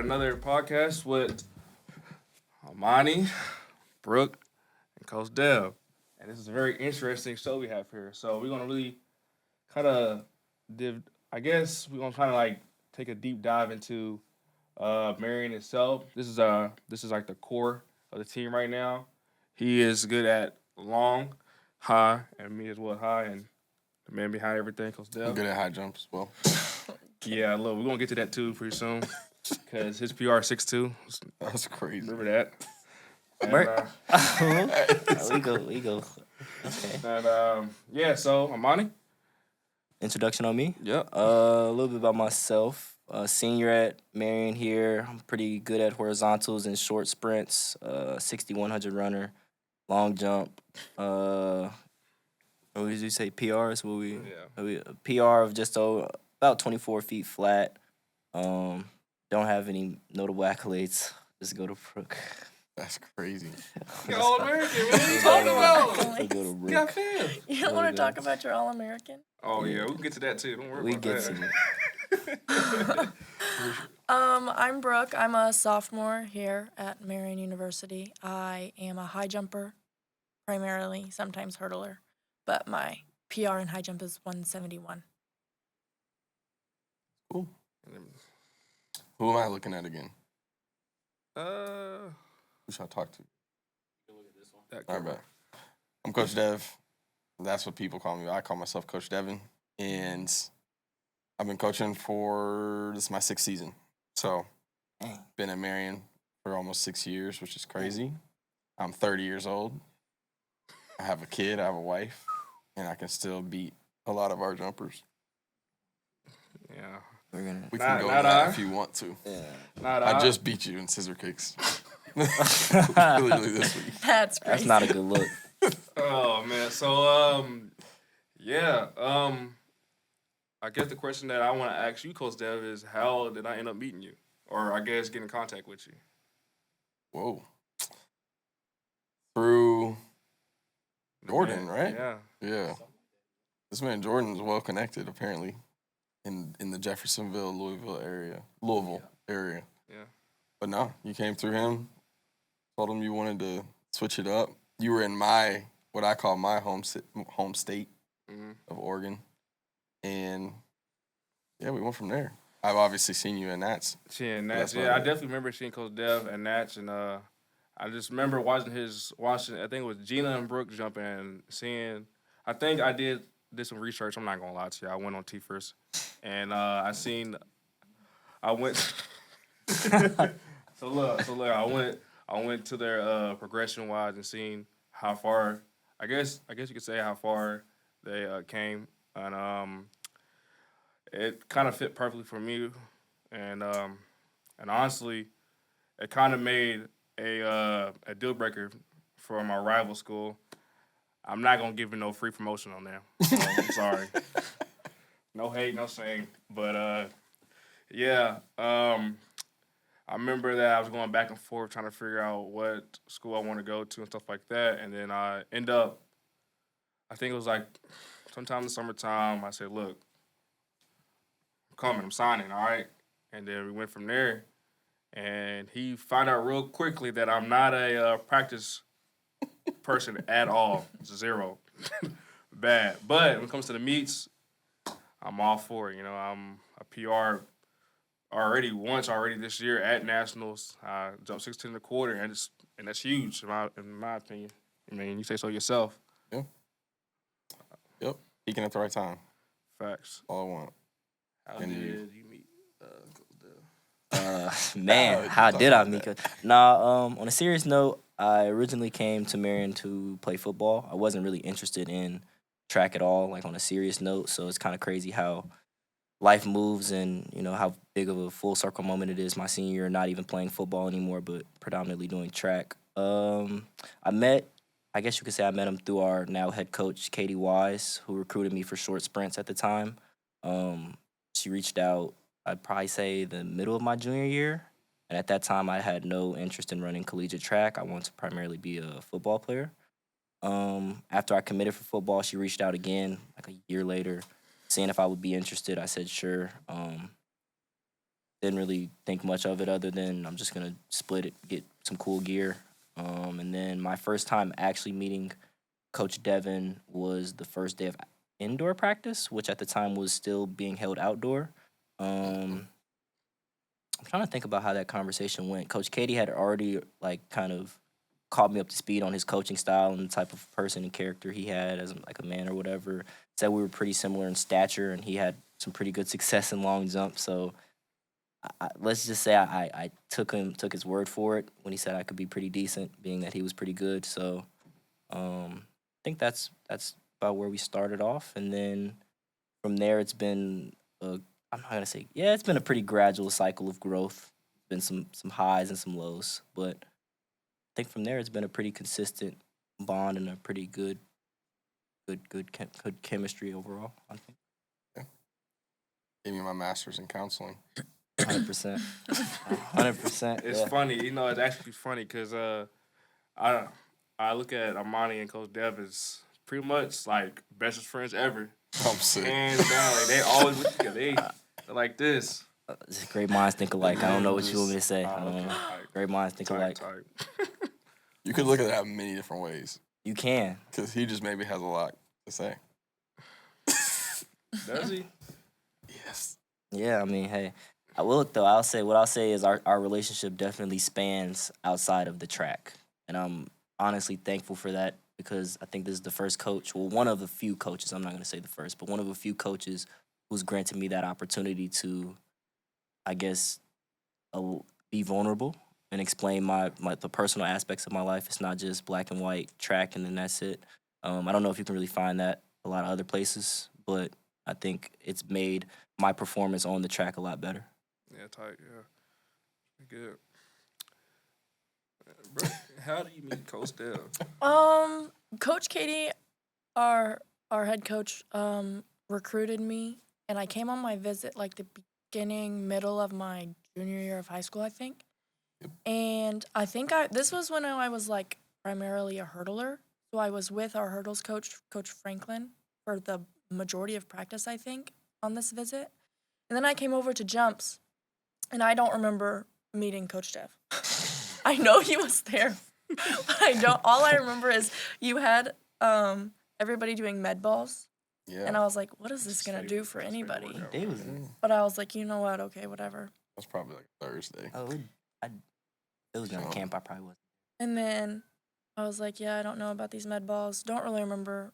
another podcast with Armani, Brooke, and Coach Dev. And this is a very interesting show we have here. So we're gonna really kind of I guess we're gonna kind of like take a deep dive into Marian itself. This is like the core of the team right now. He is good at long, high, and me as well high, and the man behind everything, Coach I'm Dev. good at high jumps as well. Yeah, look, we're gonna get to that too pretty soon. Cause his PR 6'2". That's crazy. Remember that? And, We go. Okay. Yeah, so Armani. Introduction on me. Yep. A little bit about myself. Senior at Marian here. I'm pretty good at horizontals and short sprints. 6,100 runner, long jump. What did you say? PRs? PR of just about 24 feet flat. Don't have any notable accolades. Just go to Brooke. That's crazy. You're all American. What are you talking about? I go to You got Brooke. fans. You don't want to talk about your All American? Oh yeah, we'll get to that too. Don't worry We about get that. to it. I'm Brooke. I'm a sophomore here at Marian University. I am a high jumper, primarily, sometimes hurdler, but my PR in high jump is 171. Cool. Who am I looking at again? Who should I talk to? All right, bet. I'm Coach Dev. That's what people call me. I call myself Coach Devyn. And I've been coaching this is my 6th season. So, been at Marian for almost 6 years, which is crazy. I'm 30 years old. I have a kid, I have a wife, and I can still beat a lot of our jumpers. Yeah. We're gonna. We can go Not that I. if you want to. Yeah. I just beat you in scissor kicks. Literally this week. That's crazy. That's not a good look. Oh man. So I guess the question that I want to ask you, Coach Dev, is how did I end up meeting you, or I guess get in contact with you? Whoa. Through Jordan, Yeah, right? Yeah. Yeah. This man Jordan's well connected, apparently, in the Jeffersonville, Louisville area. Yeah. But no, you came through him, told him you wanted to switch it up. You were in what I call my home state Mm-hmm. of Oregon. And, yeah, we went from there. I've obviously seen you in Nats. Seeing That's Nats, about I it. definitely remember seeing Coach Dev and Nats, and I just remember watching. I think it was Gina and Brooke jumping, and seeing. I think I did some research. I'm not gonna lie to you. I went on T first, and I went. So look. I went to their progression wise and seen how far. I guess you could say how far they came, and it kind of fit perfectly for me, and honestly, it kind of made a deal breaker for my rival school. I'm not gonna give it no free promotion on there. So I'm sorry. No hate, no shame, but yeah. I remember that I was going back and forth trying to figure out what school I want to go to and stuff like that, and then I end up. I think it was like sometime in the summertime. I said, "Look, I'm coming. I'm signing. All right." And then we went from there. And he found out real quickly that I'm not a practice person at all. Zero. Bad. But when it comes to the meets, I'm all for it. You know, I'm a PR already this year at Nationals. I jumped 16 and a quarter, and that's huge in my opinion. I mean, you say so yourself. Yeah. Yep. Peaking at the right time. Facts. All I want. How And did you- you meet Coach Dev? Man, how did I meet? On a serious note, I originally came to Marian to play football. I wasn't really interested in track at all, like on a serious note. So it's kind of crazy how life moves and, how big of a full circle moment it is my senior year, not even playing football anymore, but predominantly doing track. I guess you could say I met him through our now head coach, Katie Wise, who recruited me for short sprints at the time. She reached out, I'd probably say the middle of my junior year. And at that time, I had no interest in running collegiate track. I wanted to primarily be a football player. After I committed for football, she reached out again, like a year later, seeing if I would be interested. I said sure. didn't really think much of it other than I'm just gonna split it, get some cool gear. And then my first time actually meeting Coach Devyn was the first day of indoor practice, which at the time was still being held outdoor. I'm trying to think about how that conversation went. Coach Katie had already like kind of caught me up to speed on his coaching style and the type of person and character he had as like a man or whatever. Said we were pretty similar in stature, and he had some pretty good success in long jump. So let's just say I took his word for it when he said I could be pretty decent, being that he was pretty good. So I think that's about where we started off, and then from there it's been I'm not gonna say it's been a pretty gradual cycle of growth. Been some highs and some lows, but I think from there it's been a pretty consistent bond and a pretty good chemistry overall. I think. Gave me my master's in counseling. 100%. 100%. It's funny, you know. It's actually funny because I look at Armani and Coach Dev as pretty much like bestest friends ever. I'm sick. Hands down, like they always work together. They're like this. Great minds think alike. I don't know what you want me to say. Great minds think alike. You could look at that many different ways. You can. Because he just maybe has a lot to say. Does he? Yes. Yeah, I mean, hey. I will, though. What I'll say is our relationship definitely spans outside of the track. And I'm honestly thankful for that because I think this is the first coach, well, one of the few coaches, I'm not going to say the first, but one of a few coaches who's granted me that opportunity to, I guess, be vulnerable and explain the personal aspects of my life. It's not just black and white track and then that's it. I don't know if you can really find that a lot of other places, but I think it's made my performance on the track a lot better. Yeah, tight, yeah. Good. Bro, how do you meet Coach Dev? Coach Katie, our head coach, recruited me, and I came on my visit like the middle of my junior year of high school, I think. Yep. And I think this was when I was like primarily a hurdler. So I was with our hurdles coach, Coach Franklin, for the majority of practice, I think, on this visit. And then I came over to jumps, and I don't remember meeting Coach Dev. I know he was there, but all I remember is you had everybody doing med balls. Yeah. And I was like, what is this going to do for anybody? It But I was like, you know what? Okay, whatever. That's probably like Thursday. It was during camp. I probably wasn't. And then I was like, yeah, I don't know about these med balls. Don't really remember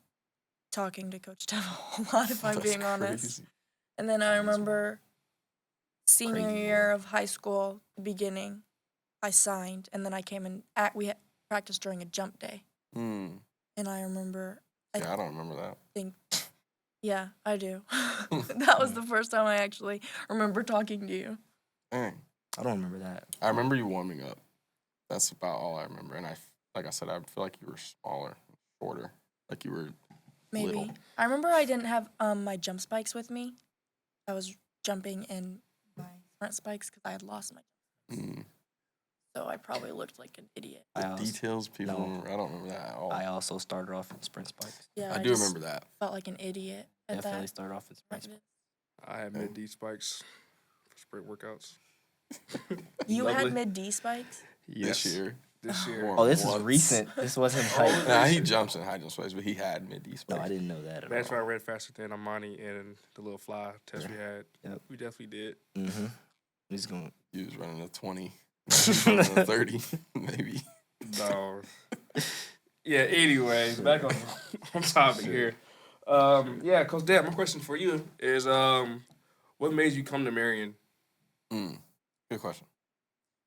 talking to Coach Dev a whole lot, if I'm being honest. And then I remember senior year of high school, the beginning, I signed. And then I came and we had practiced during a jump day. Mm. And I remember. I don't remember that. Yeah, I do. That was the first time I actually remember talking to you. Dang. I don't remember that. I remember you warming up. That's about all I remember. And like I said, I feel like you were smaller, shorter. Like you were Maybe. little. I remember I didn't have my jump spikes with me. I was jumping in my front spikes because I had lost my Mm. So I probably looked like an idiot. Details people remember. I don't remember that at all. I also started off in sprint spikes. Yeah, I do remember that. Felt like an idiot at Definitely that. started off in sprint spikes. I had mid-D spikes for sprint workouts. You had mid-D spikes? Yes. This year. Oh, this is recent. This wasn't like... Nah, he jumps in high jump spikes, but he had mid-D spikes. No, I didn't know that at That's all. why I ran faster than Armani and the little fly test we had. Yep. We definitely did. Mm-hmm. He's going... He was running a 20. He was running a 30, maybe. No. Yeah, anyways, back on topic here. Yeah, Coach Dad, my question for you is what made you come to Marian? Good question.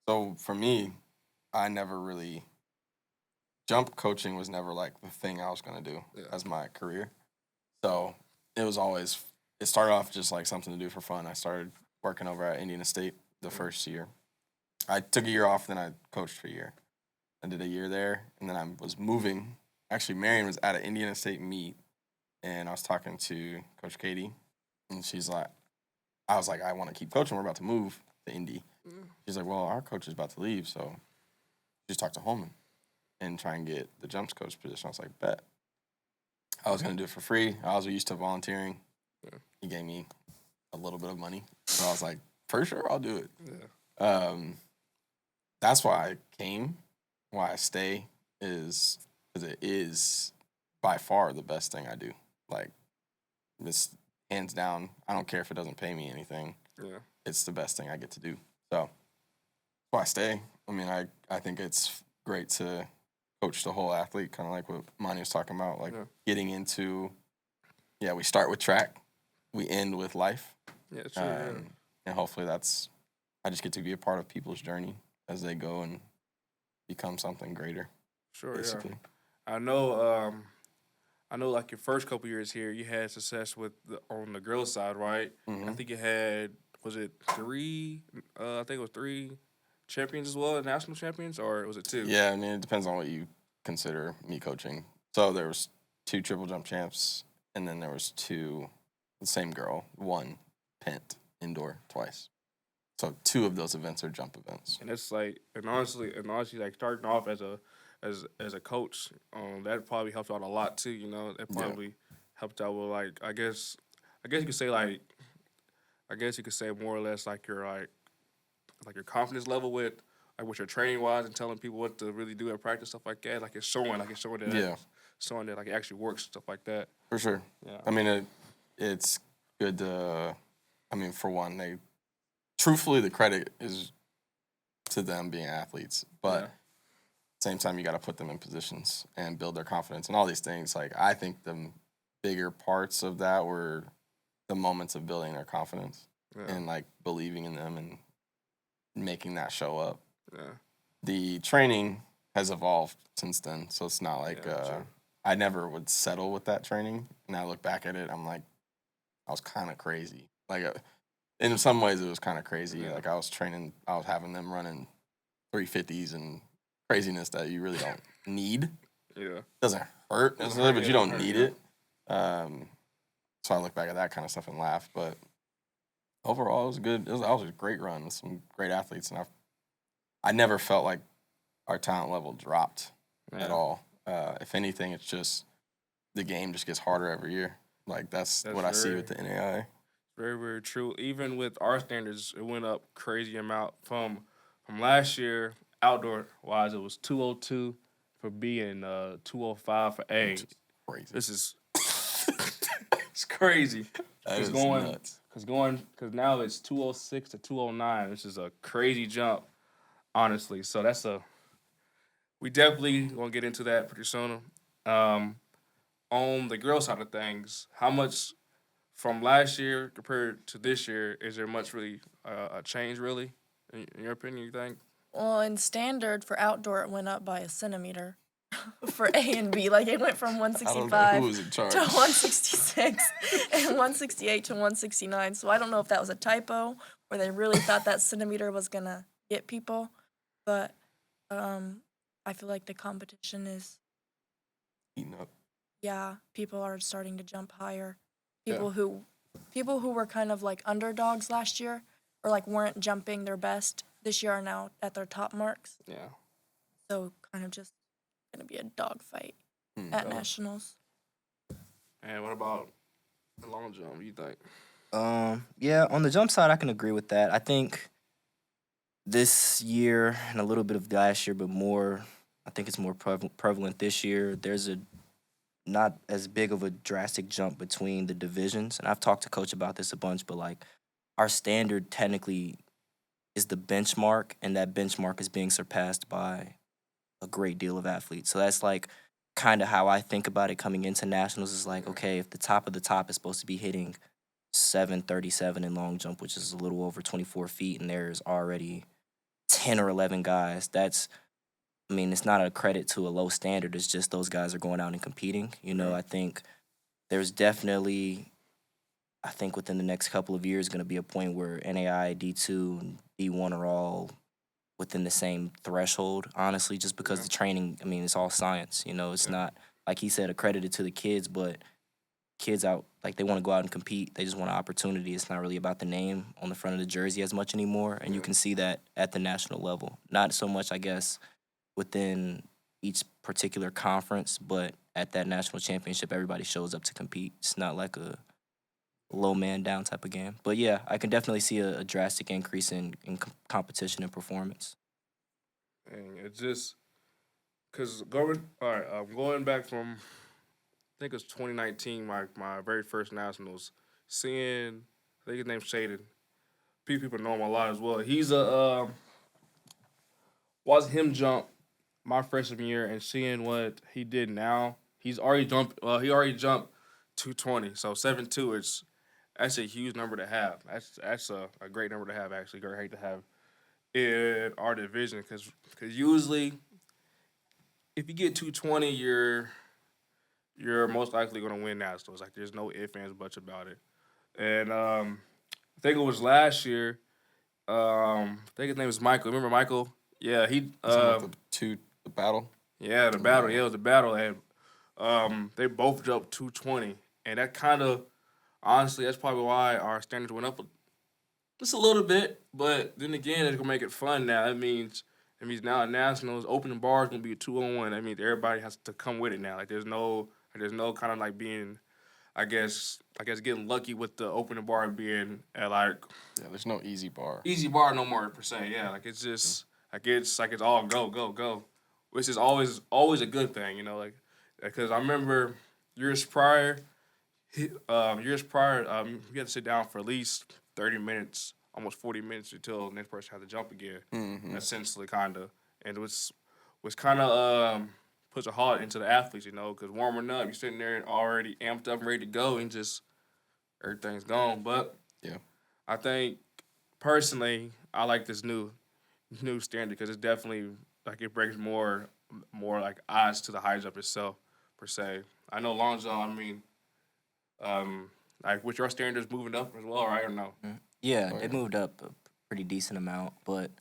So for me, I never really jump coaching was never like the thing I was gonna do as my career. So it started off just like something to do for fun. I started working over at Indiana State the first year. I took a year off, then I coached for a year. I did a year there, and then I was moving. Actually, Marian was at an Indiana State meet, and I was talking to Coach Katie, and I was like, I want to keep coaching. We're about to move to Indy. She's like, well, our coach is about to leave, so just talk to Holman and try and get the jumps coach position. I was like, bet. I was going to do it for free. I was used to volunteering. He gave me a little bit of money. So I was like, for sure I'll do it. Yeah. That's why I stay is because it is by far the best thing I do. Like, this hands down. I don't care if it doesn't pay me anything. Yeah. It's the best thing I get to do. So that's why I stay. I mean, I think it's great to coach the whole athlete, kind of like what Monty was talking about, like getting into, we start with track, we end with life. Yeah, true. And hopefully I just get to be a part of people's journey as they go and become something greater. Sure, basically. yeah. I know like your first couple years here, you had success on the girls' side, right? Mm-hmm. I think you had, was it 3? I think it was 3 champions as well, national champions, or was it 2? Yeah, I mean, it depends on what you consider me coaching. So there was 2 triple jump champs, and then there was 2, the same girl, 1 pent indoor twice. So 2 of those events are jump events. And it's like, and honestly, like starting off as a coach, that probably helped out a lot too. You know, that probably helped out with like, I guess you could say more or less like your confidence level with like what you're training wise and telling people what to really do at practice, stuff like that. Like it's showing that like it actually works, stuff like that. For sure. Yeah. I mean, it's good to. I mean, for one, truthfully, the credit is to them being athletes, but at the same time, you got to put them in positions and build their confidence and all these things. Like, I think the bigger parts of that were the moments of building their confidence and like believing in them and making that show up. Yeah. The training has evolved since then, so it's not like I never would settle with that training. And I look back at it, I'm like, I was kind of crazy. Like, in some ways, it was kind of crazy. Yeah. Like, I was having them running 350s and craziness that you really don't need. Yeah. Doesn't hurt necessarily, but you don't need it. So I look back at that kind of stuff and laugh. But overall, it was good. That was a great run with some great athletes, and I never felt like our talent level dropped at all. If anything, it's just the game just gets harder every year. Like, that's what I see with the NAIA. Very, very true. Even with our standards, it went up crazy amount from last year. Outdoor wise, it was 202 for B and 205 for A. Crazy. This is it's crazy. That is nuts. Because now it's 206 to 209, which is a crazy jump, honestly. So we definitely gonna get into that pretty soon. On the girl side of things, how much from last year compared to this year, is there much really a change really, in your opinion, you think? Well, in standard for outdoor, it went up by a centimeter for A and B. Like, it went from 165 who was in charge. to 166 and 168 to 169. So I don't know if that was a typo or they really thought that centimeter was going to get people. But I feel like the competition is, Eating up. yeah, people are starting to jump higher. People who were kind of like underdogs last year or like weren't jumping their best this year are now at their top marks. Yeah. So kind of just gonna be a dogfight at nationals. And what about the long jump? What do you think? Yeah, on the jump side, I can agree with that. I think this year and a little bit of last year, but I think it's more prevalent this year. There's not as big of a drastic jump between the divisions. And I've talked to Coach about this a bunch, but like our standard technically is the benchmark, and that benchmark is being surpassed by a great deal of athletes. So that's like kind of how I think about it coming into nationals is like, okay, if the top of the top is supposed to be hitting 737 in long jump, which is a little over 24 feet, and there's already 10 or 11 guys, it's not a credit to a low standard. It's just those guys are going out and competing. I think there's definitely, within the next couple of years, going to be a point where NAIA, D2, and D1 are all within the same threshold, honestly, just because the training, it's all science. It's not, like he said, accredited to the kids, but kids out, like, they want to go out and compete. They just want an opportunity. It's not really about the name on the front of the jersey as much anymore, and you can see that at the national level. Not so much, I guess, within each particular conference, but at that national championship, everybody shows up to compete. It's not like a low man down type of game. But yeah, I can definitely see a drastic increase in competition and performance. And it's just because going back from I think it was 2019, my very first nationals. Seeing I think his name's Shaden. People know him a lot as well. He's watching him jump my freshman year and seeing what he did now. He's already jumped. He already jumped 220. So 7.2 that's a huge number to have. That's a great number to have, actually. Great to have in our division because usually if you get 220, you're most likely going to win nationals. Like there's no ifs ands buts about it. And I think it was last year. I think his name was Mikell. Remember Mikell? Yeah, he. The battle. Yeah, the battle. Yeah, it was the battle, and they both jumped 220, and that kind of, honestly, that's probably why our standards went up just a little bit. But then again, it's gonna make it fun now. That means now at nationals, opening bars gonna be a 2-on-1. That means everybody has to come with it now. Like there's no kind of like being, I guess getting lucky with the opening bar being at like. Yeah, there's no easy bar. Easy bar no more per se. Yeah, like it's just it's all go, which is always a good thing, you know, like because I remember years prior, you had to sit down for at least 30 minutes, almost 40 minutes until the next person had to jump again. Mm-hmm. Essentially, kind of, and it was kind of puts a halt into the athletes, you know, because warming up, you're sitting there already amped up and ready to go, and just everything's gone. But yeah, I think personally, I like this new standard because it's definitely like it brings more like eyes to the high jump itself per se. I know long jump. I mean, like with your standards moving up as well, right or no? Yeah, it moved up a pretty decent amount, but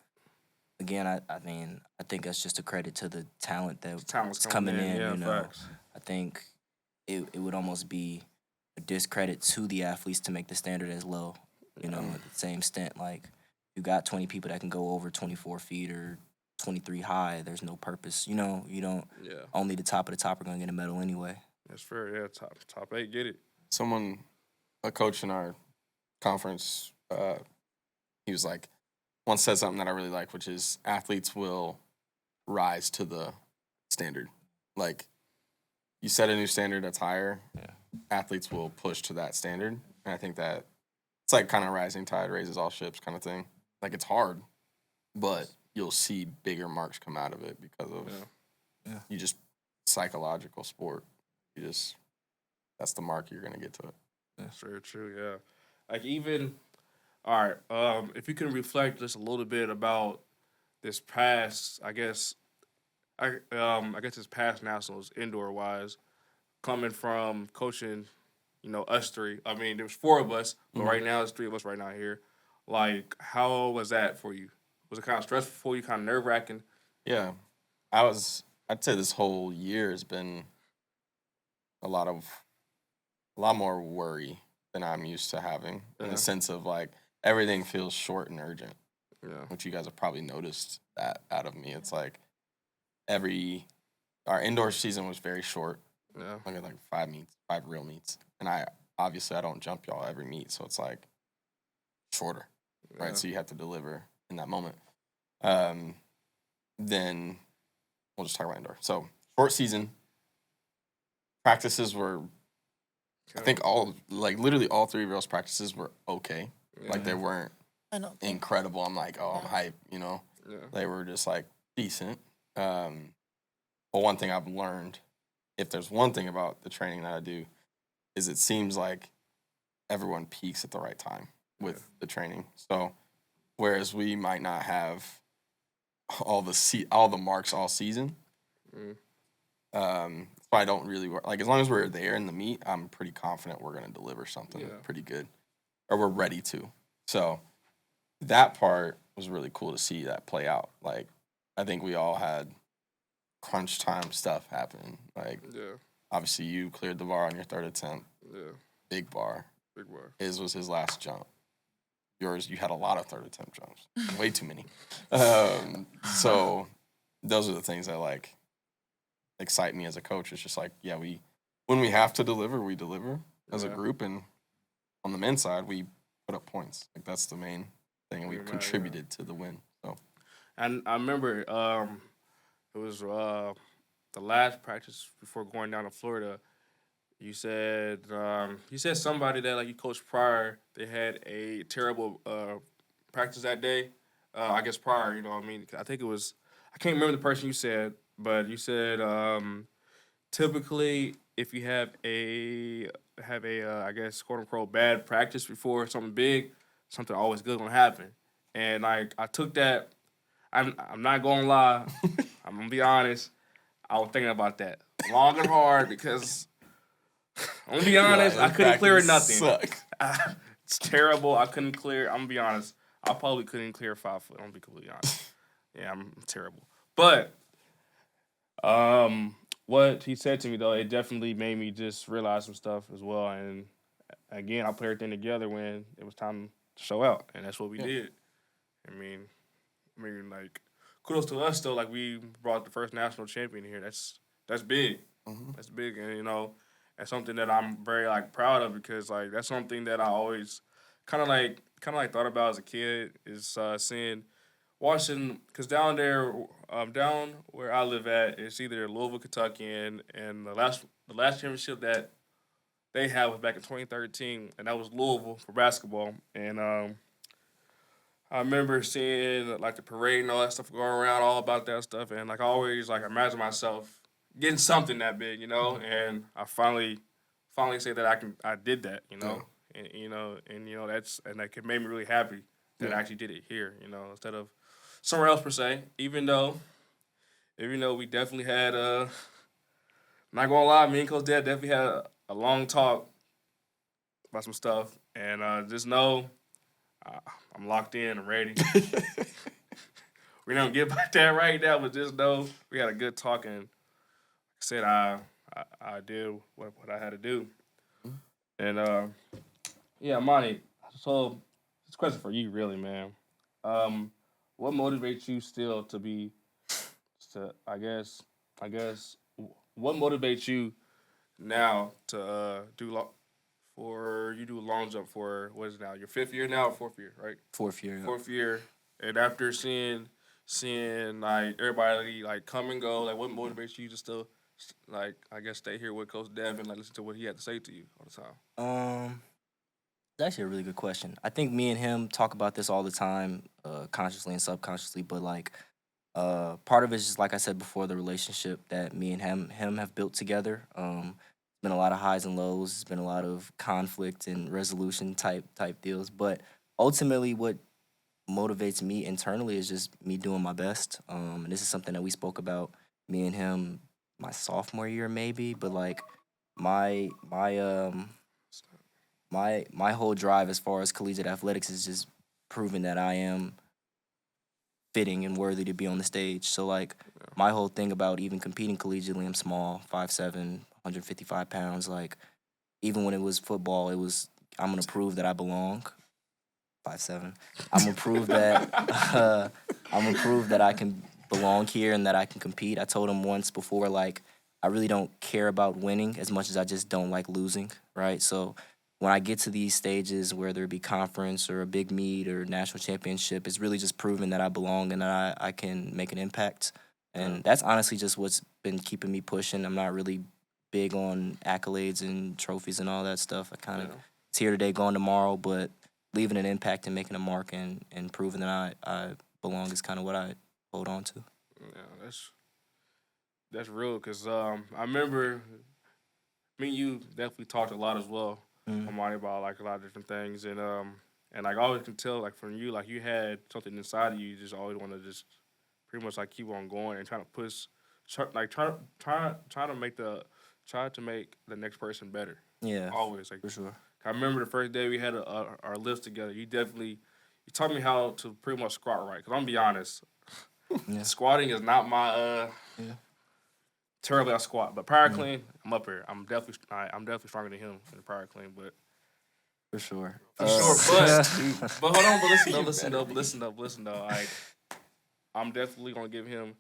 again, I mean, I think that's just a credit to the talent that's coming in. Yeah, you know, facts. I think it would almost be a discredit to the athletes to make the standard as low. You know, at the same extent, like you got 20 people that can go over 24 feet or 23 high. There's no purpose. You know, you don't. Yeah, only the top of the top are gonna get a medal anyway. that's fair. Yeah, top 8 get it. A coach in our conference, he was like, once said something that I really like, which is athletes will rise to the standard. Like, you set a new standard that's higher, athletes will push to that standard. And I think that it's like kind of rising tide raises all ships kind of thing. Like, it's hard, but you'll see bigger marks come out of it because of you just psychological sport. That's the mark you're going to get to it. That's very true, yeah. Like even, all right, if you can reflect just a little bit about this past, I guess this past nationals indoor wise, coming from coaching, you know, us three. I mean, there was 4 of us, but right now there's 3 of us right now here. Like, how was that for you? Was it kind of stressful for you, kind of nerve wracking? Yeah, I'd say this whole year has been a lot more worry than I'm used to having in the sense of like everything feels short and urgent. Yeah. Which you guys have probably noticed that out of me. It's like our indoor season was very short. Yeah. I got like 5 real meets. And I don't jump y'all every meet, so it's like shorter. Yeah. Right? So you have to deliver in that moment. Then we'll just talk about indoor. So short season. Practices were I think literally all 3 of y'all's practices were okay. Yeah. Like they weren't incredible. I'm like, I'm hype, you know? Yeah. They were just like decent. But one thing I've learned, if there's one thing about the training that I do, is it seems like everyone peaks at the right time with the training. So whereas we might not have all the marks all season, so I don't really like as long as we're there in the meet, I'm pretty confident we're going to deliver something pretty good, or we're ready to. So that part was really cool to see that play out. Like I think we all had crunch time stuff happen. Like obviously you cleared the bar on your 3rd attempt. Yeah, big bar. His was his last jump. Yours, you had a lot of 3rd attempt jumps, way too many. So those are the things that like excite me as a coach. It's just like, when we have to deliver, we deliver as a group, and on the men's side, we put up points. Like that's the main thing, and we contributed to the win. So, and I remember it was the last practice before going down to Florida. You said somebody that like you coached prior, they had a terrible practice that day. I guess prior, you know what I mean? I think it was, I can't remember the person you said, but you said typically if you have a I guess quote unquote bad practice before something big, something always good gonna happen. And like I took that. I'm not gonna lie. I'm gonna be honest. I was thinking about that long and hard because I'm gonna be honest. I couldn't clear nothing. It's terrible. I couldn't clear. I'm gonna be honest. I probably couldn't clear 5 foot. I'm gonna be completely honest. Yeah, I'm terrible. But what he said to me though, it definitely made me just realize some stuff as well. And again, I put everything together when it was time to show out, and that's what we did. I mean, like kudos to us though. Like we brought the first national champion here. That's big. Mm-hmm. That's big, and you know, that's something that I'm very like proud of because like that's something that I always kind of like thought about as a kid is watching because down there, down where I live at, it's either Louisville, Kentucky, and the last championship that they had was back in 2013, and that was Louisville for basketball. And I remember seeing like the parade and all that stuff going around, all about that stuff, and like I always like imagine myself getting something that big, you know. And I finally say that I did that, you know. Yeah. And that's it made me really happy that I actually did it here, you know, instead of somewhere else per se. Even though we definitely had I'm not gonna lie, me and Coach Dad definitely had a long talk about some stuff, and just know I'm locked in, I'm ready. We don't get about that right now, but just know we had a good talk, and like I said, I did what I had to do. And yeah, Armani, so this question for you really, man. What motivates you still what motivates you now to do long jump for what is it now? Your 5th year now or 4th year, right? 4th year. Yeah. 4th year. And after seeing like everybody like come and go, like what motivates you to still like I guess stay here with Coach Devyn, like listen to what he had to say to you all the time? It's actually a really good question. I think me and him talk about this all the time, consciously and subconsciously, but like part of it is just like I said before, the relationship that me and him have built together. It's been a lot of highs and lows. It's been a lot of conflict and resolution type deals. But ultimately, what motivates me internally is just me doing my best. And this is something that we spoke about, me and him, my sophomore year maybe. But like my whole drive as far as collegiate athletics is just proving that I am fitting and worthy to be on the stage. So like my whole thing about even competing collegiately, I'm small, 5'7", 155 pounds. Like even when it was football, it was I'm gonna prove that I belong. 5'7". I'm gonna prove that I can belong here and that I can compete. I told him once before, like I really don't care about winning as much as I just don't like losing, right? So when I get to these stages, whether it be conference or a big meet or national championship, it's really just proving that I belong and that I can make an impact. And that's honestly just what's been keeping me pushing. I'm not really big on accolades and trophies and all that stuff. I kind of it's here today, gone tomorrow, but leaving an impact and making a mark and proving that I belong is kind of what I hold on to. Yeah, that's real because I remember me and you definitely talked a lot as well. Armani, about like a lot of different things, and like I always can tell like from you, like you had something inside of you. You just always want to just pretty much like keep on going and trying to push, try to make the next person better. Yeah, always like for sure. I remember the first day we had our lifts together. You taught me how to pretty much squat right. Cause I'm gonna be honest, squatting is not my terribly I squat, but power clean, I'm up here. I'm definitely stronger than him in the power clean, but for sure. But hold on, but listen though. Like I'm definitely gonna give him,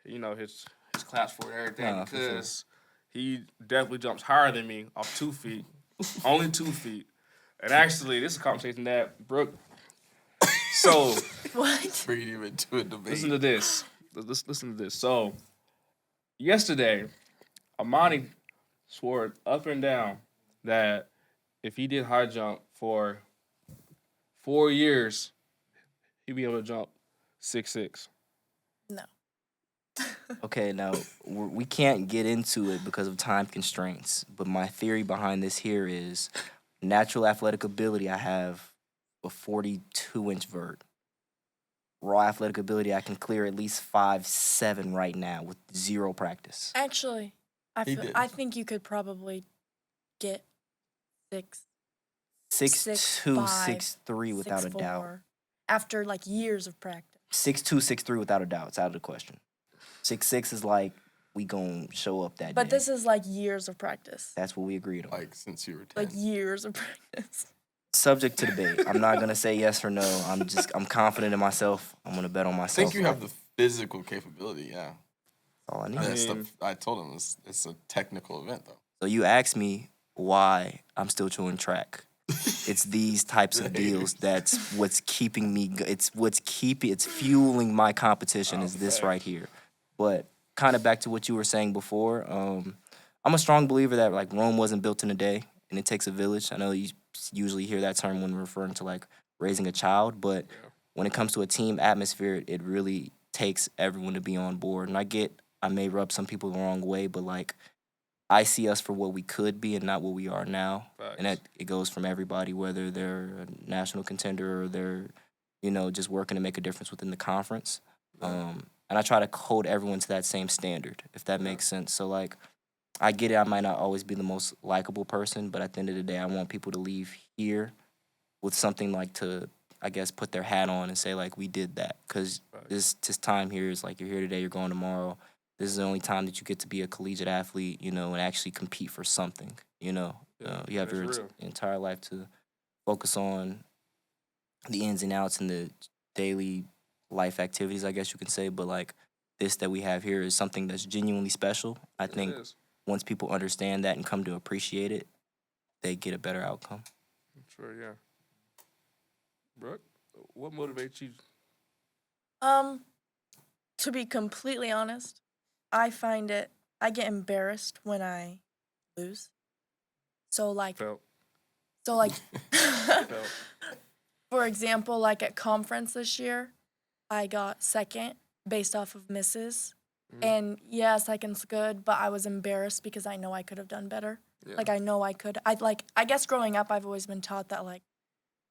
his claps for it and everything because he definitely jumps higher than me off 2 feet, only 2 feet. And actually, this is a conversation that Brooke. So What? Bringing you into a debate. listen to this. Listen to this. So yesterday, Armani swore up and down that if he did high jump for 4 years, he'd be able to jump 6'6". No. Okay, now we can't get into it because of time constraints. But my theory behind this here is natural athletic ability. I have a 42-inch vert. Raw athletic ability, I can clear at least 5'7" right now with 0 practice. Actually, He did. I think you could probably get 6'2", 6'2", 6'5", 6'3" without a doubt. 6'4", after like years of practice. 6'2", 6'3" without a doubt. It's out of the question. 6'6" is like we gonna show up that But day. this is like years of practice. That's what we agreed on. Like since you were 10. Like years of practice. Subject to debate. I'm not gonna say yes or no. I'm confident in myself. I'm gonna bet on I myself. think you have the physical capability, yeah. That's all I need. I That's mean- I told him it's a technical event, though. So you asked me why I'm still chewing track. It's these types of deals that's what's keeping me. It's fueling my competition. Is this facts. right here? But kind of back to what you were saying before. I'm a strong believer that like Rome wasn't built in a day, and it takes a village. I know you usually hear that term when referring to like raising a child, but when it comes to a team atmosphere, it really takes everyone to be on board. And I may rub some people the wrong way, but like I see us for what we could be and not what we are now. Facts. And that it goes from everybody, whether they're a national contender or they're, just working to make a difference within the conference. And I try to hold everyone to that same standard, if that makes sense. So like, I get it. I might not always be the most likable person, but at the end of the day, I want people to leave here with something like to, I guess, put their hat on and say like, we did that. Because this time here is like, you're here today, you're going tomorrow. This is the only time that you get to be a collegiate athlete, and actually compete for something. You have your that's real. entire life to focus on the ins and outs and the daily life activities, I guess you can say. But like this that we have here is something that's genuinely special. I think It is. once people understand that and come to appreciate it, they get a better outcome. Sure, yeah. Brooke, what motivates you? To be completely honest, I get embarrassed when I lose. So like, Felt. for example, like at conference this year, I got second based off of misses. Mhm. And yeah, second's good, but I was embarrassed because I know I could have done better. Yeah. Like I know I could. I guess growing up, I've always been taught that like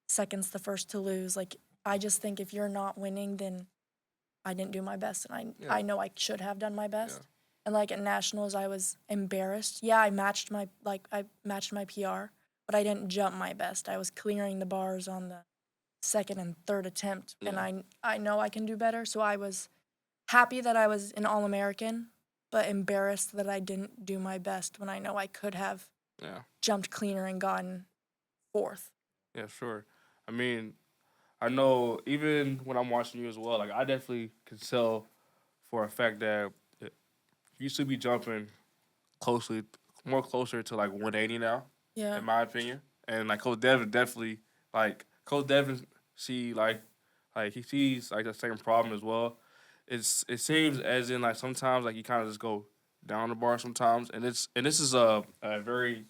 second's the first to lose. Like I just think if you're not winning, then I didn't do my best, and I know I should have done my best. Yeah. And like at nationals, I was embarrassed. Yeah, I matched my PR, but I didn't jump my best. I was clearing the bars on the second and third attempt, and I know I can do better. So I was happy that I was an All-American, but embarrassed that I didn't do my best when I know I could have jumped cleaner and gotten fourth. Yeah, sure. I mean, I know even when I'm watching you as well, like I definitely can tell for a fact that you should be jumping more closer to like 180 now, Yeah. in my opinion. And like Coach Devyn definitely, like Coach Devyn, he sees like the same problem as well. It seems as in like sometimes like you kind of just go down the bar sometimes, and this is a very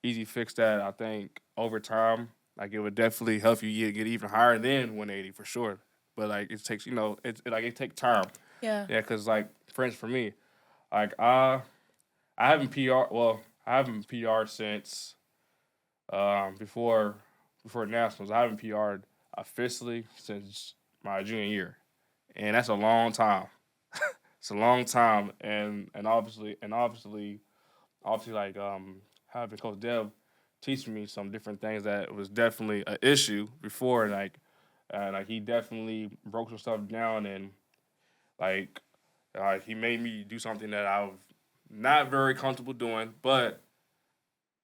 easy fix that I think over time, like it would definitely help you get even higher than 180 for sure. But like it takes it takes time. Yeah. Yeah, because like for instance for me, like I haven't PR'd since before nationals. I haven't PR'd officially since my junior year, and that's a long time. It's a long time, and obviously like having Coach Dev teach me some different things that was definitely an issue before, like he definitely broke some stuff down, and like he made me do something that I was not very comfortable doing, but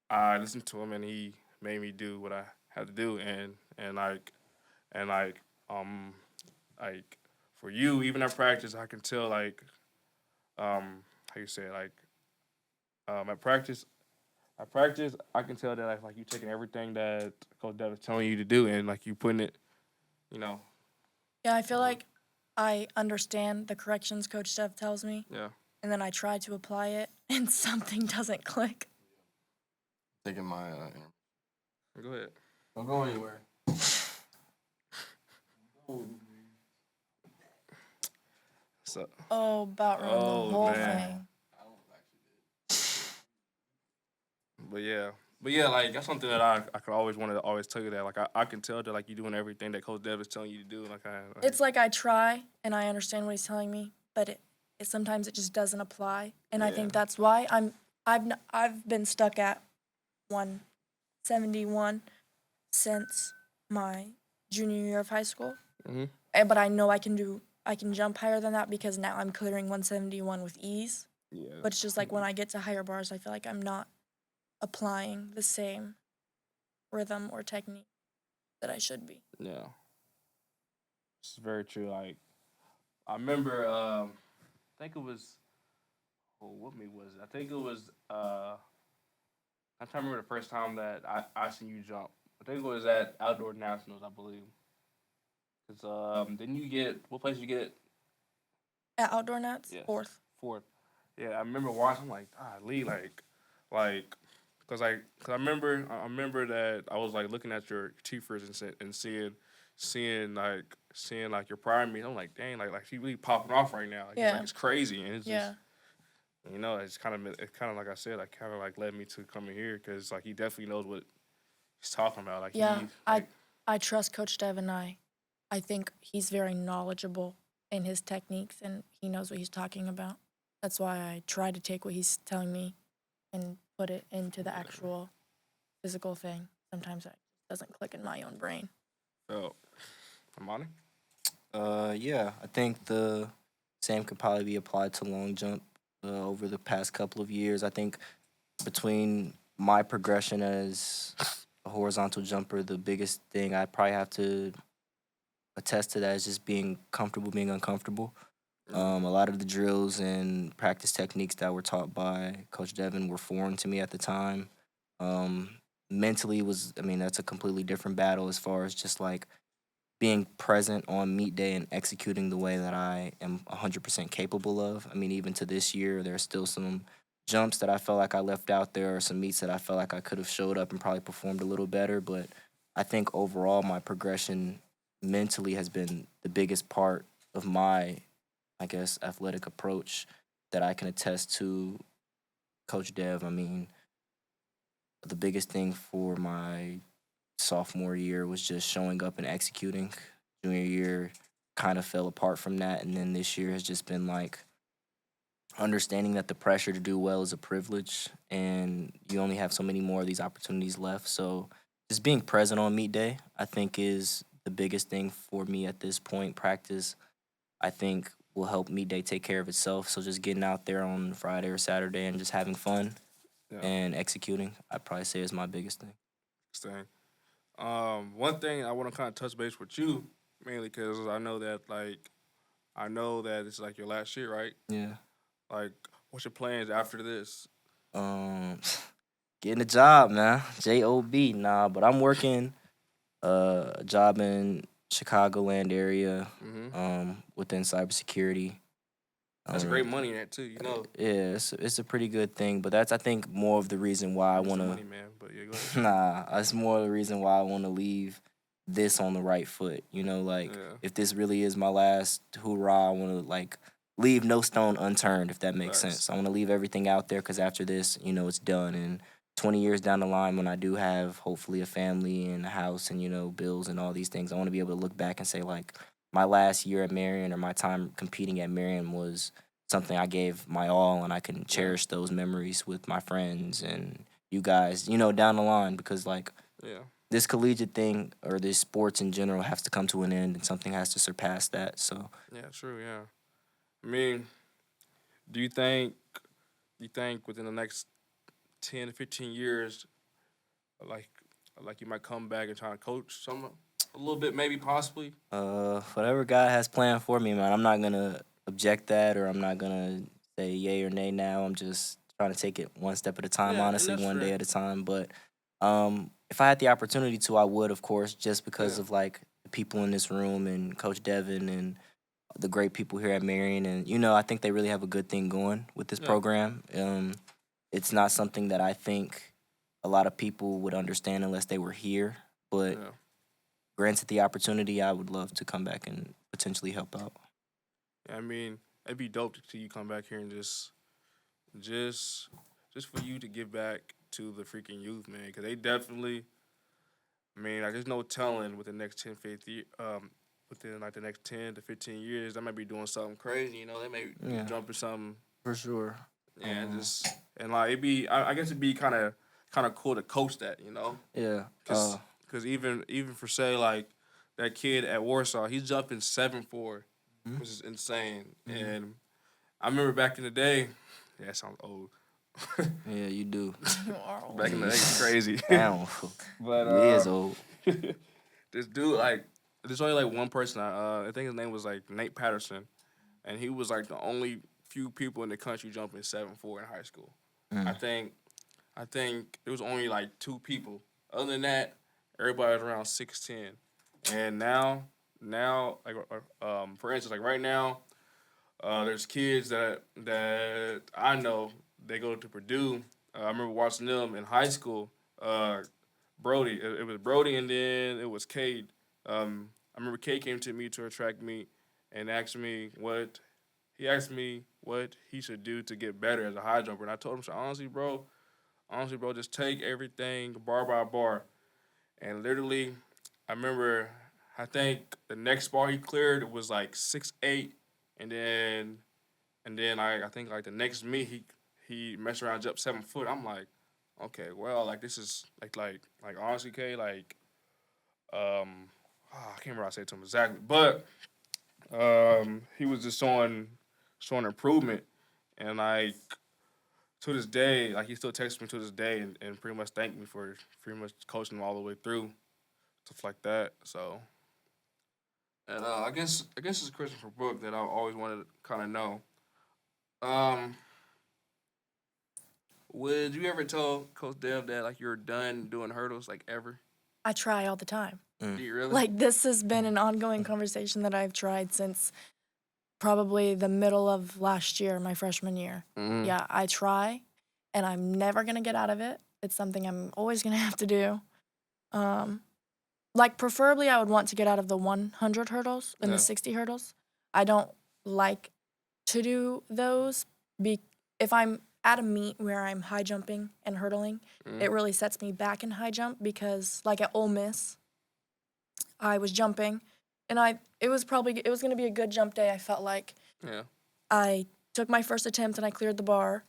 I listened to him and he made me do what I had to do, and for you, even at practice, I can tell like how you say it, like at practice, At practice, I can tell that like you taking everything that Coach Devyn's telling you to do and like you putting it, you know. Yeah, I feel like I understand the corrections Coach Dev tells me, Yeah. and then I try to apply it, and something doesn't click. Taking my Go ahead. Don't go anywhere. So. Oh, about ruined the whole man. thing. But yeah, like that's something that I could always want to always tell you that like I can tell that like you're doing everything that Coach Dev is telling you to do. It's like I try and I understand what he's telling me, but it sometimes it just doesn't apply, and I think that's why I've been stuck at 171 since my junior year of high school. But I know I can jump higher than that because now I'm clearing 171 with ease. Yeah. But it's just like when I get to higher bars, I feel like I'm not applying the same rhythm or technique that I should be. Yeah. It's very true. Like I remember I think it was what meet was it? I think it was I'm trying to remember the first time that I seen you jump. I think it was at Outdoor Nationals, I believe. Cause didn't you get what place did you get? At Outdoor Nats? Yes. Fourth. Yeah, I remember watching. I'm like, Lee, cause I remember that I was like looking at your T-first and seeing like your prime meet. I'm like, dang, like she really popping off right now. Like, it's crazy, and it's just. You know, it's kind of like I said, like kind of like led me to coming here because like he definitely knows what he's talking about. Like I trust Coach Devyn. I think he's very knowledgeable in his techniques and he knows what he's talking about. That's why I try to take what he's telling me and put it into the actual physical thing. Sometimes it doesn't click in my own brain. So, Armani? Yeah, I think the same could probably be applied to long jump over the past couple of years. I think between my progression as a horizontal jumper, the biggest thing I probably have to attest to that is just being comfortable being uncomfortable. A lot of the drills and practice techniques that were taught by Coach Devyn were foreign to me at the time. Mentally that's a completely different battle as far as just like being present on meet day and executing the way that I am 100% capable of. I mean, even to this year, there's still some jumps that I felt like I left out there or some meets that I felt like I could have showed up and probably performed a little better. But I think overall my progression mentally has been the biggest part of my, I guess, athletic approach that I can attest to Coach Dev. I mean, the biggest thing for my sophomore year was just showing up and executing. Junior year kind of fell apart from that, and then this year has just been like understanding that the pressure to do well is a privilege and you only have so many more of these opportunities left. So just being present on meet day, I think, is the biggest thing for me at this point. Practice, I think, will help meet day take care of itself. So just getting out there on Friday or Saturday and just having fun and executing, I'd probably say is my biggest thing. One thing I want to kind of touch base with you mainly because I know that it's like your last year, right? Yeah. Like, what's your plans after this? Getting a job, man. J-O-B, nah. But I'm working a job in Chicagoland area, within cybersecurity. That's great money in that too, you know. Yeah, it's a pretty good thing, but that's I think more of the reason why I want to. Money, man. But yeah, go ahead. Nah, it's more the reason why I want to leave this on the right foot. You know, like if this really is my last hoorah, I want to like leave no stone unturned, if that makes sense. I want to leave everything out there because after this, you know, it's done. And 20 years down the line, when I do have hopefully a family and a house and, you know, bills and all these things, I want to be able to look back and say, like, my last year at Marian or my time competing at Marian was something I gave my all, and I can cherish those memories with my friends and you guys, you know, down the line because, like, this collegiate thing or this sports in general has to come to an end and something has to surpass that. So yeah, true. Yeah, I mean, do you think within the next 10 to 15 years, like you might come back and try to coach some a little bit, maybe possibly? Whatever God has planned for me, man, I'm not gonna object that or I'm not gonna say yay or nay now. I'm just trying to take it one step at a time, Yeah, and honestly, that's one day fair. at a time. But if I had the opportunity to, I would, of course, just because Yeah. of like the people in this room and Coach Devyn and the great people here at Marian. And, I think they really have a good thing going with this Yeah. program. It's not something that I think a lot of people would understand unless they were here. But Yeah. granted the opportunity, I would love to come back and potentially help out. I mean, it'd be dope to see you come back here and just for you to give back to the freaking youth, man. Because they definitely, I mean, like, there's no telling with the next 10, 50, within like the next 10 to 15 years, they might be doing something crazy. They may be Yeah. jumping something. For sure. Yeah, and like it'd be, I guess it'd be kind of cool to coach that, Yeah. Because even for say like that kid at Warsaw, he's jumping 7'4", which is insane. And I remember back in the day, yeah, that sounds old. Yeah, you do. You are old. Back in the day, it's crazy. Damn. But He is old. this dude, like, there's only like one person. I think his name was like Nate Patterson, and he was like the only few people in the country jumping 7'4" in high school. I think it was only like 2 people. Other than that, everybody was around 6'10". And now, like, for instance, like right now, there's kids that I know, they go to Purdue. I remember watching them in high school. Brody, it was Brody, and then it was Cade. I remember Cade came to me to a track meet and asked me what he should do to get better as a high jumper. And I told him, so honestly, bro, just take everything bar by bar. And literally, I remember, I think the next bar he cleared was like 6'8", and then I think like the next meet he messed around, jumped 7 foot. I'm like, okay, well, like, this is like honestly, K, like, I can't remember what I said to him exactly, but he was just showing improvement, and like, to this day, like, he still texts me to this day and pretty much thanked me for pretty much coaching him all the way through, stuff like that. So, and I guess it's a question for Brooke that I always wanted to kind of know. Would you ever tell Coach Dev that like you're done doing hurdles, like, ever? I try all the time. Do you really? Like, this has been an ongoing conversation that I've tried since probably the middle of last year, my freshman year. Mhm. Yeah, I try, and I'm never going to get out of it. It's something I'm always going to have to do. Like, preferably, I would want to get out of the 100 hurdles and Yeah. the 60 hurdles. I don't like to do those. If I'm at a meet where I'm high jumping and hurdling, it really sets me back in high jump because, like, at Ole Miss, I was jumping, and it was going to be a good jump day, I felt like. Yeah. I took my first attempt, and I cleared the bar,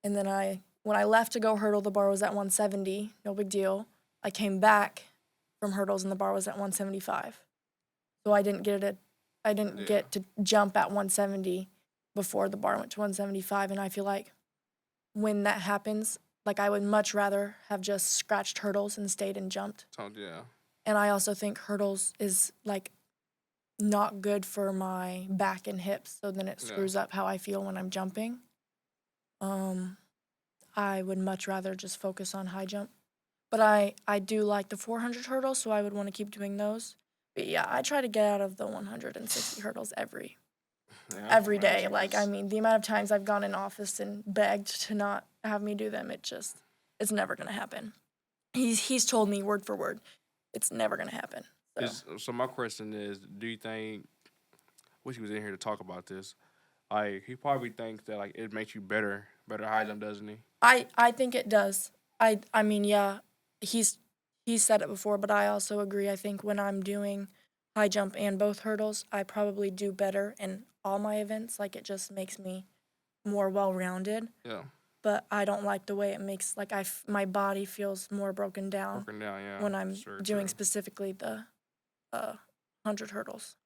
and then when I left to go hurdle, the bar was at 170, no big deal. I came back from hurdles, and the bar was at 175. So I didn't get to jump at 170 before the bar went to 175, and I feel like when that happens, like, I would much rather have just scratched hurdles and stayed and jumped. So, yeah. And I also think hurdles is, like, not good for my back and hips, so then it screws up how I feel when I'm jumping. I would much rather just focus on high jump. But I do like the 400 hurdles, so I would want to keep doing those. But yeah, I try to get out of the 160 hurdles every day. Like, I mean, the amount of times I've gone in office and begged to not have me do them, it's never going to happen. He's told me word for word, it's never going to happen. So my question is, do you think, wish he was in here to talk about this, like, he probably thinks that, like, it makes you better high jump, doesn't he? I think it does. I mean, yeah, he's said it before, but I also agree. I think when I'm doing high jump and both hurdles, I probably do better in all my events. Like, it just makes me more well-rounded. Yeah. But I don't like the way it makes, like, my body feels more broken down Yeah. when I'm doing true. specifically the 100 hurdles.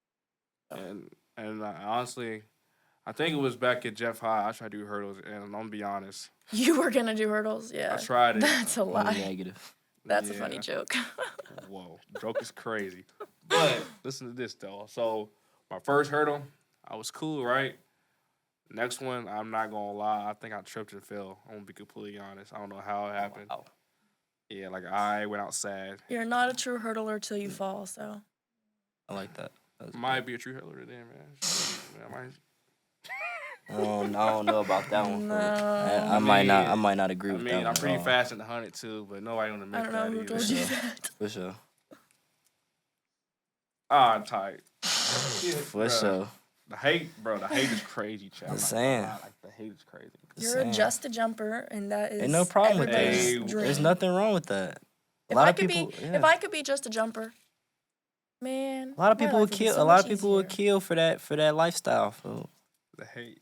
So. And honestly, I think it was back at Jeff High. I tried to do hurdles, and I'm gonna be honest. You were gonna do hurdles, yeah. I tried it. That's a lie. Negative. That's a funny joke. Whoa, joke is crazy. But listen to this though. So my first hurdle, I was cool, right? Next one, I'm not gonna lie. I think I tripped and fell. I'm gonna be completely honest. I don't know how it happened. Wow. Yeah, like I went out sad. You're not a true hurdler till you fall. So I like that. Might be a true hurdler today, man. Man, I don't know about that one. No. I might not agree with that one. I'm at pretty all. fast in the 100 too, but nobody on the I make don't that know who either. told you that. For sure. Ah, tight. For sure. The hate is crazy, child. I'm saying. Like the hate is crazy. You're just a jumper, and that is Ain't no problem with that. everybody's Hey, dream. There's nothing wrong with that. If I could be just a jumper, man. A lot of my people life would would be kill. so A lot much of people would easier. kill for that lifestyle. So The hate.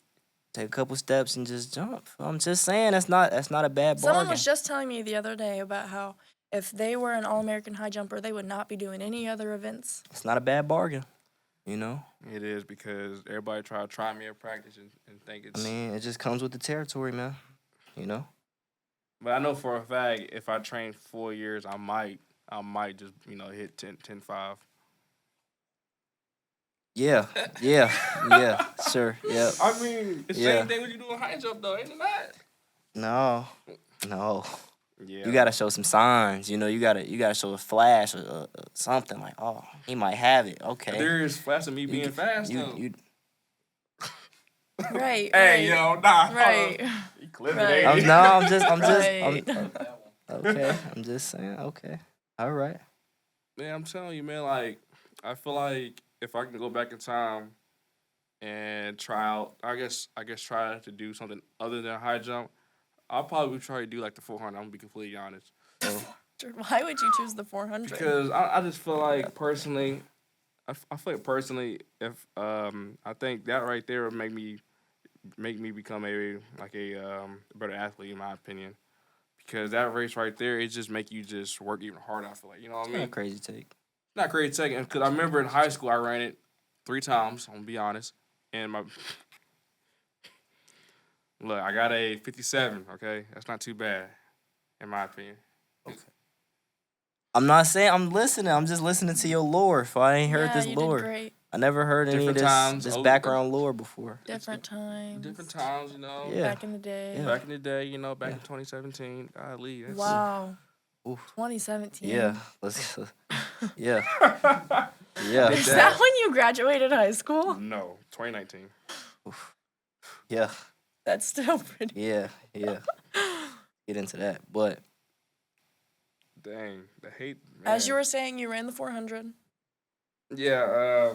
take a couple steps and just jump. I'm just saying that's not a bad bargain. Someone was just telling me the other day about how if they were an All-American high jumper, they would not be doing any other events. It's not a bad bargain. You know. It is because everybody try me at practice and think it's. I mean, it just comes with the territory, man. You know. But I know for a fact if I train 4 years, I might just hit 10-5. Yeah. Sure. Yeah. I mean, it's the Yeah. same thing when you do a high jump though, ain't it not? No. Yeah. You gotta show some signs. You know, you gotta show a flash or something like, oh, he might have it. Okay. There is fast of me being fast though. Right. Hey, right. yo, nah. Right. You clipped Right. it, ain't you? I'm just Right. okay. I'm just saying, okay. All right. Man, I'm telling you, man, like, I feel like if I can go back in time and try out, I guess try to do something other than high jump, I'll probably try to do like the 400. I'm gonna be completely honest. Why would you choose the 400? Because I just feel like personally, I feel like personally, if I think that right there would make me become a better athlete in my opinion. Because that race right there, it just make you just work even harder. I feel like, you know what I mean? Not crazy take. Not crazy taking. Because I remember in high school I ran it 3 times. I'm gonna be honest, and look, I got a 57. Okay, that's not too bad, in my opinion. I'm not saying I'm listening. I'm just listening to your lore. If I ain't heard yeah, this you lore, did great. I never heard any of Different times, this over- background lore before. Different times. Different times, you know. Yeah. Back in the day. Yeah. Back in the day, you know, back in 2017, golly, that's Wow. Oof. 2017. Yeah. Let's. Yeah. Yeah. Is that when you graduated high school? No, 2019. Yeah. That's still pretty. Yeah. Get into that, but Dang, the hate. Man. As you were saying, you ran the 400. Yeah,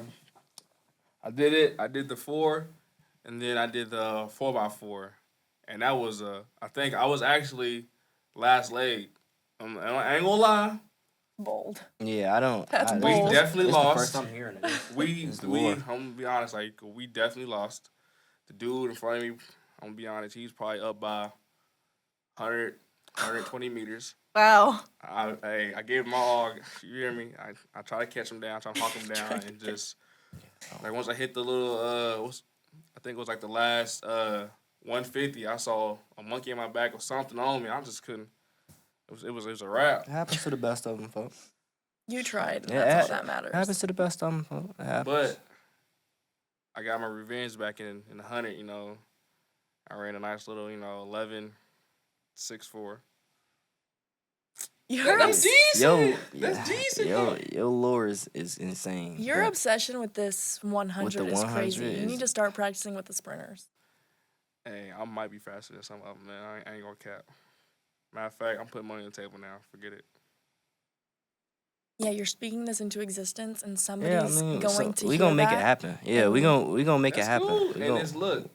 I did it. I did the 4, and then I did the 4x4, and that was I think I was actually last leg. I ain't gonna lie. Bold. yeah, I don't. That's We bold. definitely It's the lost. first time hearing it. We It's the I'm war. gonna be honest, like we definitely lost. The dude in front of me, I'm gonna be honest, he's probably up by 120 meters. Wow. I gave him my all. You hear me? I try to catch him down, try to hawk him down, and just like once I hit the little I think it was like the last 150. I saw a monkey in my back or something on me. I just couldn't. It was a wrap. It happens to the best of them, folks. You tried. And Yeah, that's all that matters. It happens to the best of them, folks. It happens. But I got my revenge back in the 100. You know, I ran a nice little 11.64. That's Yo, That's decent, Your lore is insane. Your But obsession with this 100 is 100 crazy. You is- need to start practicing with the sprinters. Hey, I might be faster than some of them, man. I ain't gonna cap. Matter of fact, I'm putting money on the table now. Forget it. Yeah, you're speaking this into existence, and yeah, somebody's going to we hear gonna make it that. happen. Yeah, and- we gonna make That's it happen. cool. We And gonna- it's look.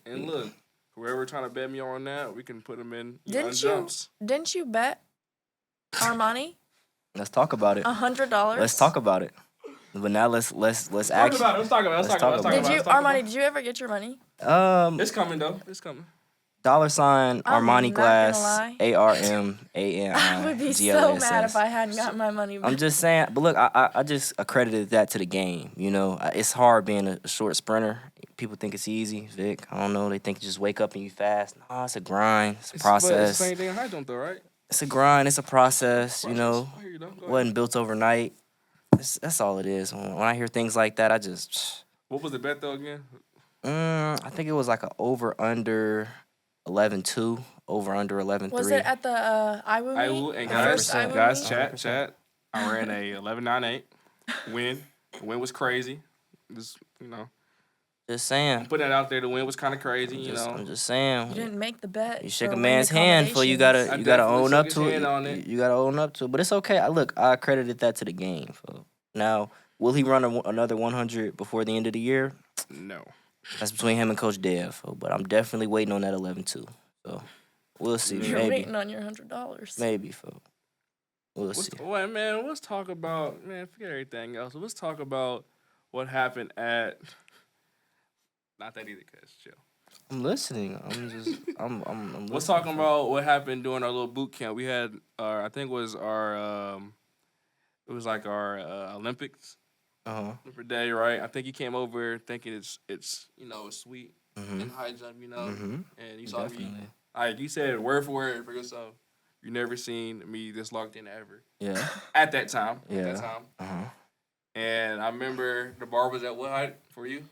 Whoever trying to bet me on that, we can put them in. Didn't jumps. you bet Armani Let's talk about it. $100? Let's talk about it. But now let's Let's talk actually. about it. Let's talk about it. Let's talk about it. Let's Did you, Let's talk about Armani? it. Did you ever get your money? It's coming though. It's coming. $sign I'm Armani not glass gonna ARMANI. I would be so mad if I hadn't gotten my money back. I'm just saying, but look, I just accredited that to the game. You know, it's hard being a short sprinter. People think it's easy, Vic. I don't know. They think you just wake up and you fast. No, it's a grind. It's a But it's process. the same thing in high jump though, right? It's a grind. It's a process. You know, I hear you though. Go ahead. wasn't built overnight. That's all it is. When I hear things like that, I just What was the bet though again? I think it was like a over under 11-2, over under 11-3. Was it at the IWU I meet? will, and The guys, first IWU guys, meet? chat. I ran a 11.98 win. The win was crazy. Just Just I'm saying. putting that out there. The win was kind of crazy. I'm just saying. You didn't make the bet. You shake or a win man's the hand, for you accommodations. gotta I you gotta definitely own shook up his to hand it. on it. You gotta own up to it. But it's okay. I credited that to the game. So now, will he run another 100 before the end of the year? No. That's between him and Coach Dev. But I'm definitely waiting on that 11-2. So we'll see. You're Maybe. waiting on your $100. Maybe, folks. We'll see. Wait, man, let's talk about, forget everything else. Let's talk about what happened at, not that either, cuz, chill. I'm listening. I'm listening. Let's talk about what happened during our little boot camp. We had I think it was our, it was like our Olympics. Olympic day, right? I think he came over thinking it's sweet and high jump, and you saw me. You said it word for word for yourself. You never seen me this locked in ever. Yeah. At that time. Yeah. And I remember the bar was at what height for you?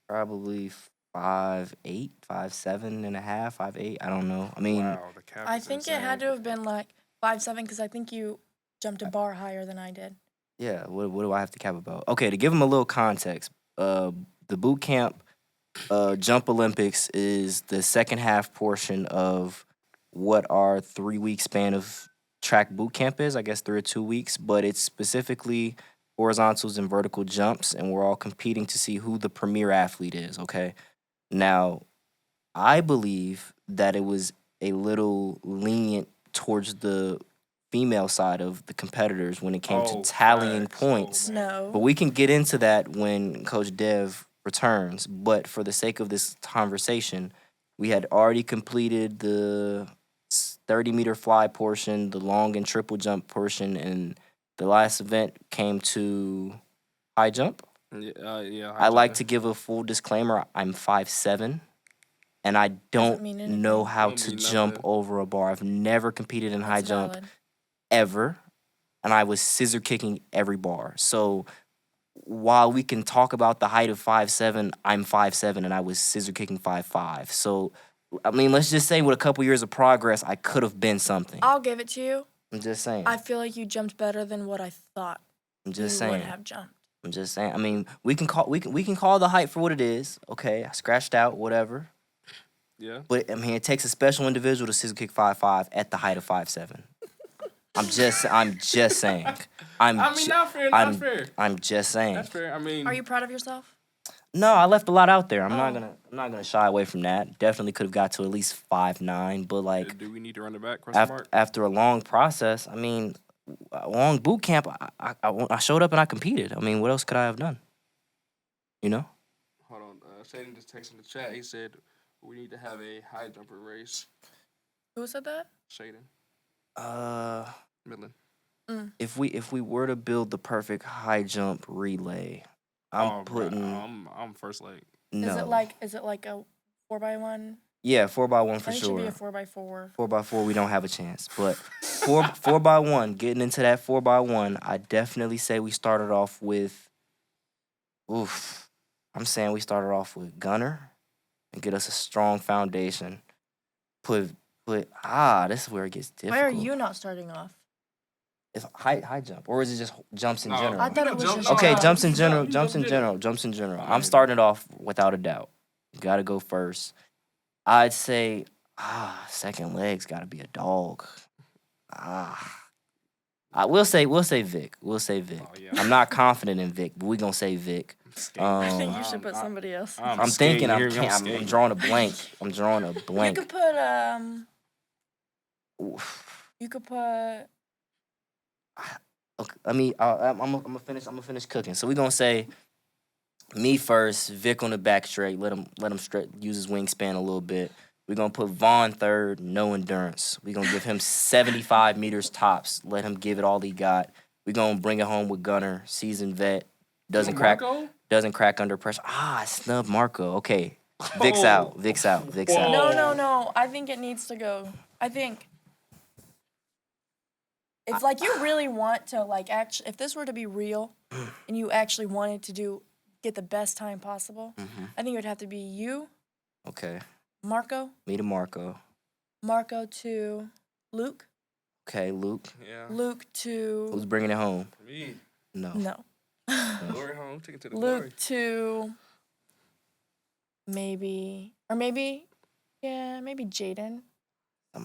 Probably 5'8", 5'7 and a half, 5'8". I don't know. I mean, wow, the cap I is think insane. it had to have been like 5'7" because I think you jumped a bar higher than I did. yeah. What do I have to cap about? Okay, to give him a little context, the boot camp Jump Olympics is the second half portion of what our 3-week span of track boot camp is. I guess 3 or 2 weeks, but it's specifically horizontals and vertical jumps, and we're all competing to see who the premier athlete is. Okay, now I believe that it was a little lenient towards the female side of the competitors when it came to tallying points. No. But we can get into that when Coach Dev returns. But for the sake of this conversation, we had already completed the 30-meter fly portion, the long and triple jump portion, and the last event came to high jump. Yeah. I like to give a full disclaimer. I'm 5'7", and I don't mean anything. know how Don't to mean jump nothing. over a bar. I've never competed in high That's jump valid. ever, and I was scissor kicking every bar. So while we can talk about the height of 5'7", I'm 5'7", and I was scissor kicking 5'5". So, I mean, let's just say with a couple years of progress, I could have been something. I'll give it to you. I'm just saying. I feel like you jumped better than what I thought I'm just you saying. would have jumped. I'm just saying. I mean, we can call the height for what it is. Okay, I scratched out whatever. Yeah. But I mean, it takes a special individual to scissor kick 5'5" at the height of 5'7". I'm just saying. Not fair. I'm just saying. That's fair. I mean, Are you proud of yourself? No, I left a lot out there. I'm not gonna shy away from that. Definitely could have got to at least 5'9", but like do we need to run it back? Question mark. after a long process, I mean, a long boot camp, I showed up and I competed. I mean, what else could I have done? You know? Hold on. Shaden just texted the chat. He said we need to have a high jumper race. Who said that? Shaden. Midland. If we were to build the perfect high jump relay, I'm first leg. No. Is it like a 4x1? Yeah, 4x1 for I think sure. it should be a 4x4. 4x4, we don't have a chance. But 4x1, getting into that 4x1, I definitely say we started off with, I'm saying we started off with Gunner and get us a strong foundation. This is where it gets difficult. Why are you not starting off? It's high jump, or is it just jumps in general? I thought it was just Okay, jumps. jumps in general. I'm starting it off without a doubt. Gotta go first. I'd say, second leg's gotta be a dog. We'll say Vic. We'll say Vic. Oh, yeah. I'm not confident in Vic, but we gonna say Vic. I think you should put somebody else. I'm thinking. I'm drawing a blank. I'm drawing a blank. You could put You could put. Okay, I'm gonna finish cooking. So we're gonna say me first, Vic on the back straight. Let him use his wingspan a little bit. We're gonna put Vaughn third, no endurance. We're gonna give him 75 meters tops. Let him give it all he got. We're gonna bring it home with Gunner, seasoned vet. Doesn't crack under pressure. I snubbed Marco. Okay. Vic's out. No. I think it needs to go. I think it's like you really want to, like, actually, if this were to be real and you actually wanted to do get the best time possible, I think it would have to be you, Okay. Marco, Me to Marco. Marco to Luke, Okay, Luke. Yeah. Luke to Who's bringing it home? Me. No. no, Glory home. Take it to the glory. Luke to maybe Jaden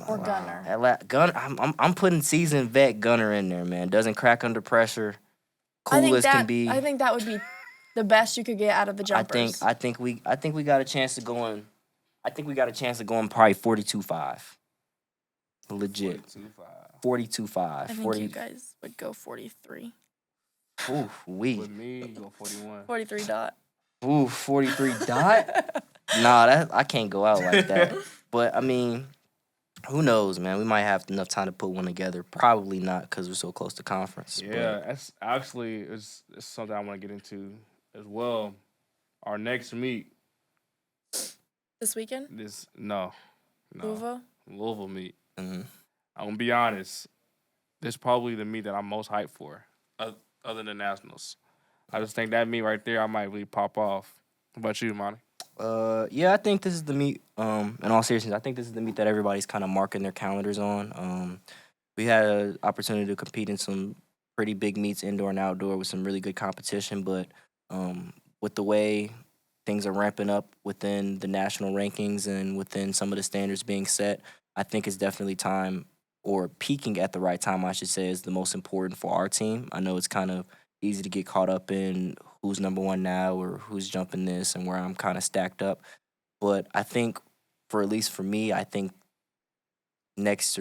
or Gunner. Gunner. I'm putting seasoned vet Gunner in there, man. Doesn't crack under pressure. Cool as can be. I think that would be the best you could get out of the jumpers. I think we got a chance to go in. I think we got a chance to go in probably 42-5. Legit. 42-5. I think you guys would go 43. Ooh, With me, you go 41. 43 dot. Ooh, 43 dot? Nah, I can't go out like that. But, I mean, who knows, man? We might have enough time to put one together. Probably not because we're so close to conference. Yeah, that's actually it's something I want to get into as well. Our next meet. This weekend? No. Louisville meet. Mm-hmm. I'm going to be honest. This is probably the meet that I'm most hyped for, other than Nationals. I just think that meet right there, I might really pop off. What about you, Monty? Yeah, I think this is the meet. In all seriousness, I think this is the meet that everybody's kind of marking their calendars on. We had an opportunity to compete in some pretty big meets, indoor and outdoor, with some really good competition. But with the way things are ramping up within the national rankings and within some of the standards being set, I think it's definitely time, or peaking at the right time, I should say, is the most important for our team. I know it's kind of easy to get caught up in who's number one now or who's jumping this and where I'm kind of stacked up. But I think, at least for me, I think next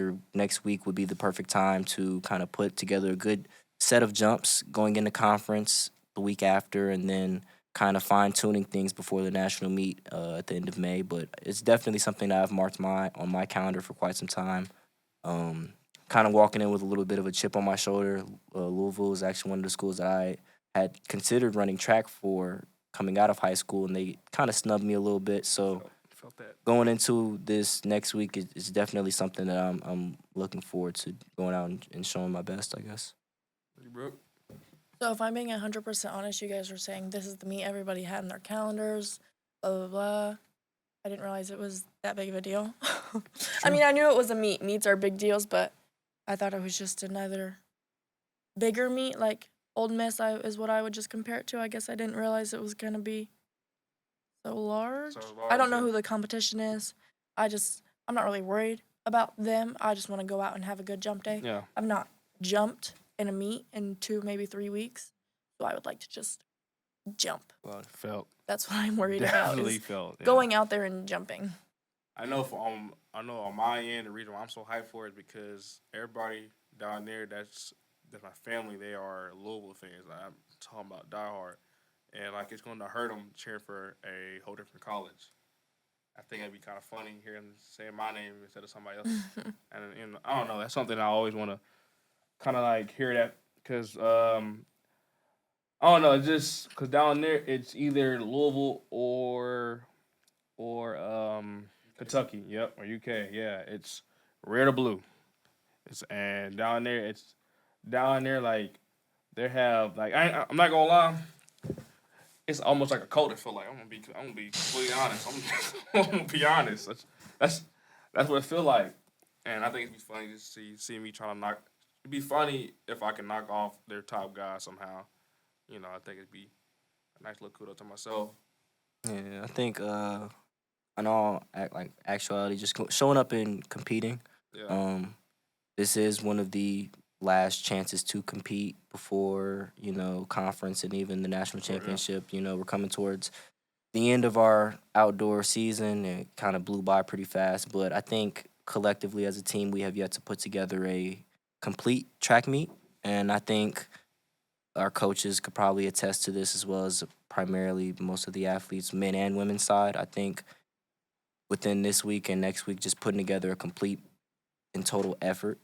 week would be the perfect time to kind of put together a good set of jumps going into conference the week after, and then kind of fine-tuning things before the national meet at the end of May. But it's definitely something that I've marked on my calendar for quite some time. Kind of walking in with a little bit of a chip on my shoulder. Louisville is actually one of the schools that I had considered running track for coming out of high school, and they kind of snubbed me a little bit. So Felt that. going into this next week is definitely something that I'm looking forward to going out and showing my best, I guess. Brooke? So if I'm being 100% honest, you guys were saying this is the meet everybody had in their calendars, blah, blah, blah. I didn't realize it was that big of a deal. I mean, I knew it was a meet. Meets are big deals, but I thought it was just another bigger meet, like Old Miss is what I would just compare it to. I guess I didn't realize it was going to be so large. I don't know who the competition is. I'm not really worried about them. I just want to go out and have a good jump day. Yeah. I've not jumped in a meet in 2, maybe 3 weeks, so I would like to just jump. Well, felt. That's what I'm worried about. Definitely Is felt. Yeah. going out there and jumping. I know on my end, the reason why I'm so hyped for it is because everybody down there that's my family, they are Louisville fans. Like, I'm talking about diehard. And, like, it's going to hurt them cheering for a whole different college. I think it'd be kind of funny hearing saying my name instead of somebody else. and I don't know. That's something I always want to kind of, like, hear that. Because, I don't know. It's just because down there, it's either Louisville or Kentucky. Yep, or UK. Yeah, it's red or blue. And down there, like, they have, like, I'm not going to lie. It's almost like a cult. I feel like I'm gonna be completely honest. I'm gonna be honest. That's what it feel like, and I think it'd be funny to see me trying to knock. It'd be funny if I can knock off their top guy somehow. You know, I think it'd be a nice little kudos to myself. Yeah, I think in all actuality, just showing up and competing. Yeah. This is one of the last chances to compete before, conference and even the national championship. We're coming towards the end of our outdoor season. It kind of blew by pretty fast, but I think collectively as a team, we have yet to put together a complete track meet, and I think our coaches could probably attest to this, as well as primarily most of the athletes, men and women's side. I think within this week and next week, just putting together a complete and total effort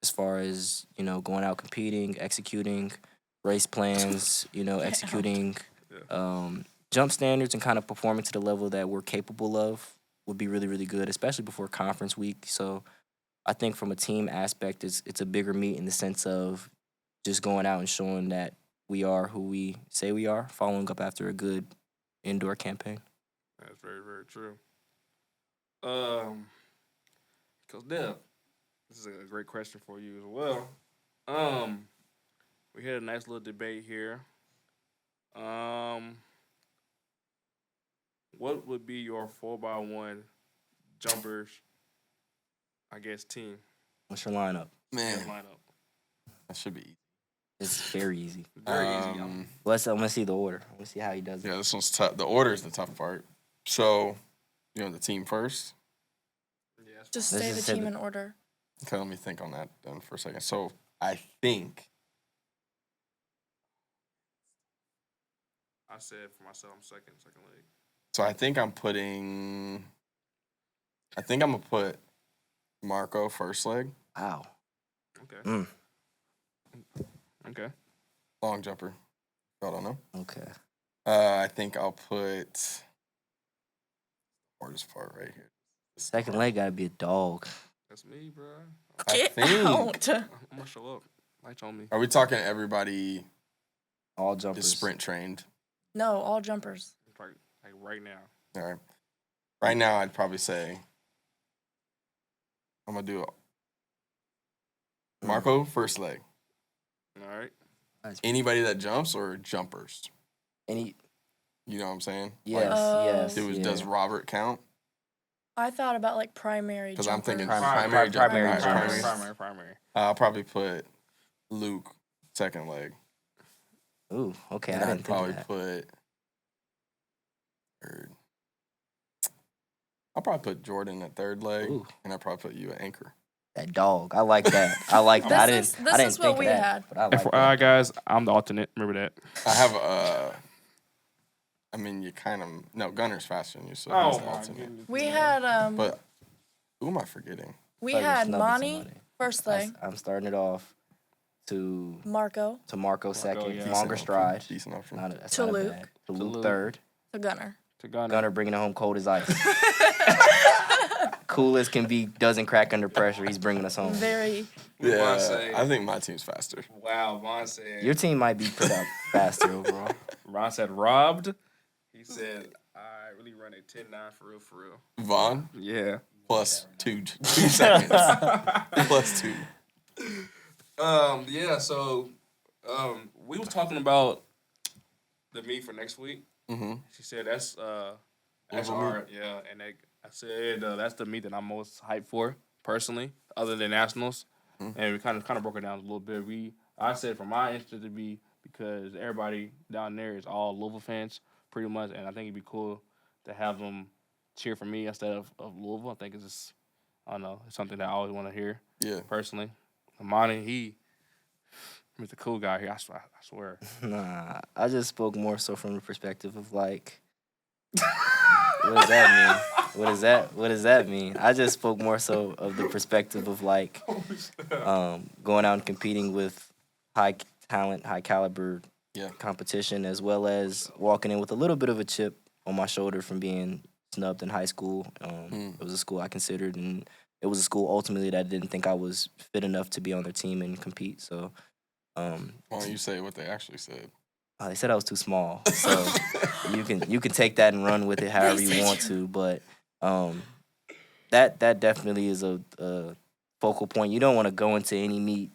as far as, going out competing, executing race plans, executing jump standards and kind of performing to the level that we're capable of would be really, really good, especially before conference week. So I think from a team aspect, it's a bigger meet in the sense of just going out and showing that we are who we say we are, following up after a good indoor campaign. That's very, very true. Coach Dev, this is a great question for you as well. We had a nice little debate here. What would be your 4x1 jumpers, I guess, team? What's your lineup? Man, Lineup. that should be easy. It's very easy. Very easy. Um, I'm gonna see the order. I'm gonna see how he does it. Yeah, this one's tough. The order is the tough part. So, you know, the team first. Yeah, that's Just fine. Let's say the just say team the- in order. Okay, let me think on that then for a second. So, I think I said for myself, I'm second leg. so. I think I'm gonna put Marco first leg, Wow. Okay. Mm. Okay. long jumper. I don't know. Okay. I think I'll put hardest part right here. Second leg gotta be a dog. That's me, bro. I Get think- out. I'm gonna show up. Lights on me. Are we talking everybody All is jumpers. sprint trained? No, all jumpers. Like right now. All right. Right now, I'd probably say I'm gonna do Marco first leg. All right. Anybody that jumps or jumpers? Any? You know what I'm saying? Yes. Oh. Yes. Like, does yeah. Robert count? I thought about like primary. 'Cause I'm thinking jumpers. primary jumpers. Primary. I'll probably put Luke second leg. Ooh. Okay. And I I'd didn't think probably of that. put third. I'll probably put Jordan at third leg, Ooh. and I'll probably put you at anchor. That dog. I like that. I like that. I didn't. This I didn't is think what of we that, had. But I like FYI, that. guys, I'm the alternate. Remember that. I have I mean, you kind of no Gunner's faster than you, so he's the alternate. We had But who am I forgetting? we Thought you were had snubbing Monty somebody. first leg, I'm starting it off to Marco Marco second, yeah. longer stride. Decent option. That's To not Luke. bad. To To Luke Luke. third. to Gunner. To Gunner. Gunner bringing it home cold as ice. Cool as can be, doesn't crack under pressure. He's bringing us home. Very. Yeah, say- I think my team's faster. Wow, Vaughn said. Your team might be put up faster overall. Ron said robbed. He said, I really run a 10-9 for real. Vaughn Yeah. plus 2 seconds. Plus 2. Yeah, so we was talking about the meet for next week. Mm-hmm. She said that's Oval our and I said that's the meet that I'm most hyped for personally, other than nationals. And we kind of broke it down a little bit. I said for my interest to be because everybody down there is all Louisville fans pretty much, and I think it'd be cool to have them cheer for me instead of Louisville. I think it's just I don't know, it's something that I always want to hear Yeah. personally. Armani, he's the cool guy here. I swear. Nah, I just spoke more so from the perspective of like, what does that mean? What does that mean? I just spoke more so of the perspective of like, going out and competing with high talent, high caliber Yeah. competition, as well as walking in with a little bit of a chip on my shoulder from being snubbed in high school. It was a school I considered, and it was a school ultimately that I didn't think I was fit enough to be on their team and compete. So, Why don't you say what they actually said? they said I was too small. So you can take that and run with it however you want to. But that definitely is a focal point. You don't want to go into any meet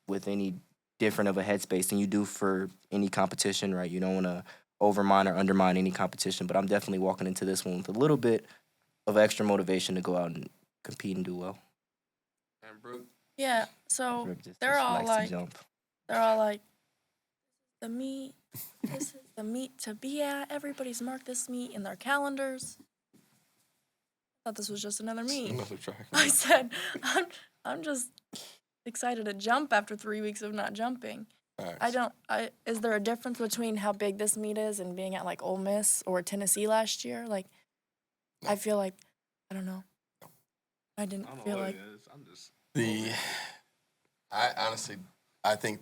with any different of a headspace than you do for any competition, right? You don't want to overmine or undermine any competition. But I'm definitely walking into this one with a little bit of extra motivation to go out and compete and do well. And Brooke, Yeah. So Brooke just they're all likes like, to jump. the meet. This is the meet to be at. Everybody's marked this meet in their calendars. I thought this was just another meet. Another track. I said, I'm just excited to jump after 3 weeks of not jumping. Is there a difference between how big this meet is and being at like Ole Miss or Tennessee last year? Like, No. I feel like, I don't know. I didn't I don't know feel what like. it is. I'm just I honestly, I think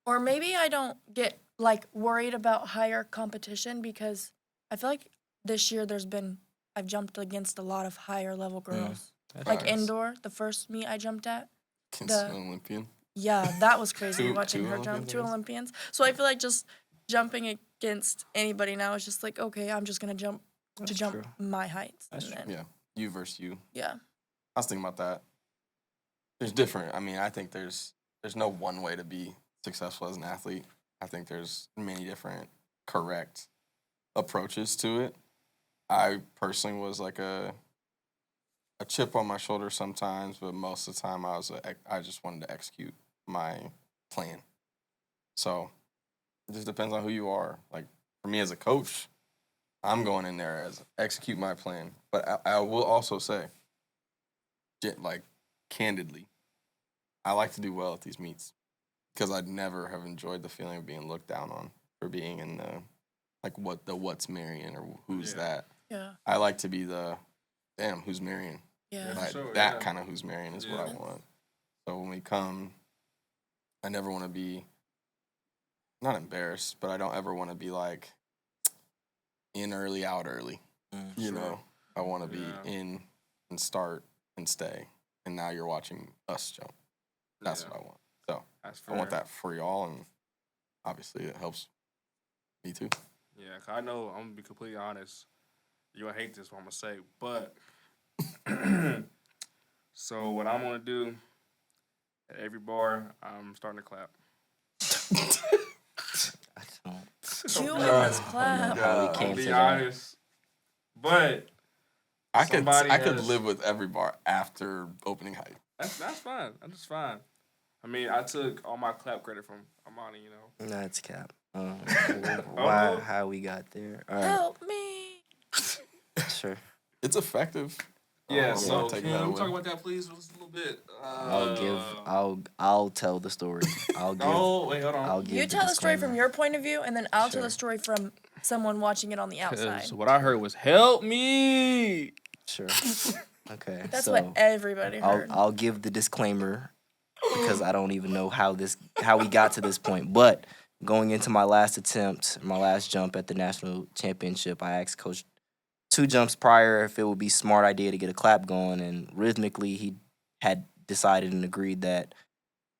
Or maybe I don't get like worried about higher competition because I feel like this year I've jumped against a lot of higher level girls. Like Facts. indoor, the first meet I jumped at. against an Olympian. Yeah, that was crazy Two- watching two her jump. Olympians, 2 I guess? Olympians. So I feel like just jumping against anybody now is just like, okay, I'm just gonna jump That's to jump true. my heights. That's and true. then, Yeah, you versus you. yeah. I was thinking about that. There's different. I mean, I think there's no one way to be successful as an athlete. I think there's many different correct approaches to it. I personally was like a chip on my shoulder sometimes, but most of the time I just wanted to execute my plan. So it just depends on who you are. Like for me as a coach, I'm going in there as execute my plan. But I will also say, like candidly, I like to do well at these meets because I'd never have enjoyed the feeling of being looked down on for being in the what's Marian or who's that. Yeah. I like to be the damn who's Marian. Yeah. Like sure, that yeah. kind of who's Marian is what I want. So when we come, I never want to be not embarrassed, but I don't ever want to be like in early, out early. You Sure. know, I want to be Yeah. in and start and stay. And now you're watching us jump. That's Yeah. what I want. So That's I want fair. that for y'all, and obviously it helps me too. Yeah, 'cause I know, I'm gonna be completely honest. You'll hate this, what I'm gonna say, but so what I'm gonna do at every bar, I'm starting to clap. I don't You I'm almost know clap. how we Yeah, came be to that. honest, but I could somebody I could has- live with every bar after opening height. that's fine. That's fine. I mean, I took all my clap credit from Armani, you know. That's cap. Why? Oh. How we got there? All right, Help me. sure. It's effective. Yeah, I'm so not taking can that we away. talk about that, please, just a little bit? I'll tell the story. I'll give. Oh, wait, hold on. I'll give. You tell the story from disclaimer. your point of view, and then I'll tell Sure. the story from someone watching it on the outside. Because what I heard was, help me. Sure. Okay. That's so what everybody heard. I'll give the disclaimer because I don't even know how we got to this point. But going into my last attempt, my last jump at the national championship, I asked Coach 2 jumps prior if it would be a smart idea to get a clap going, and rhythmically he had decided and agreed that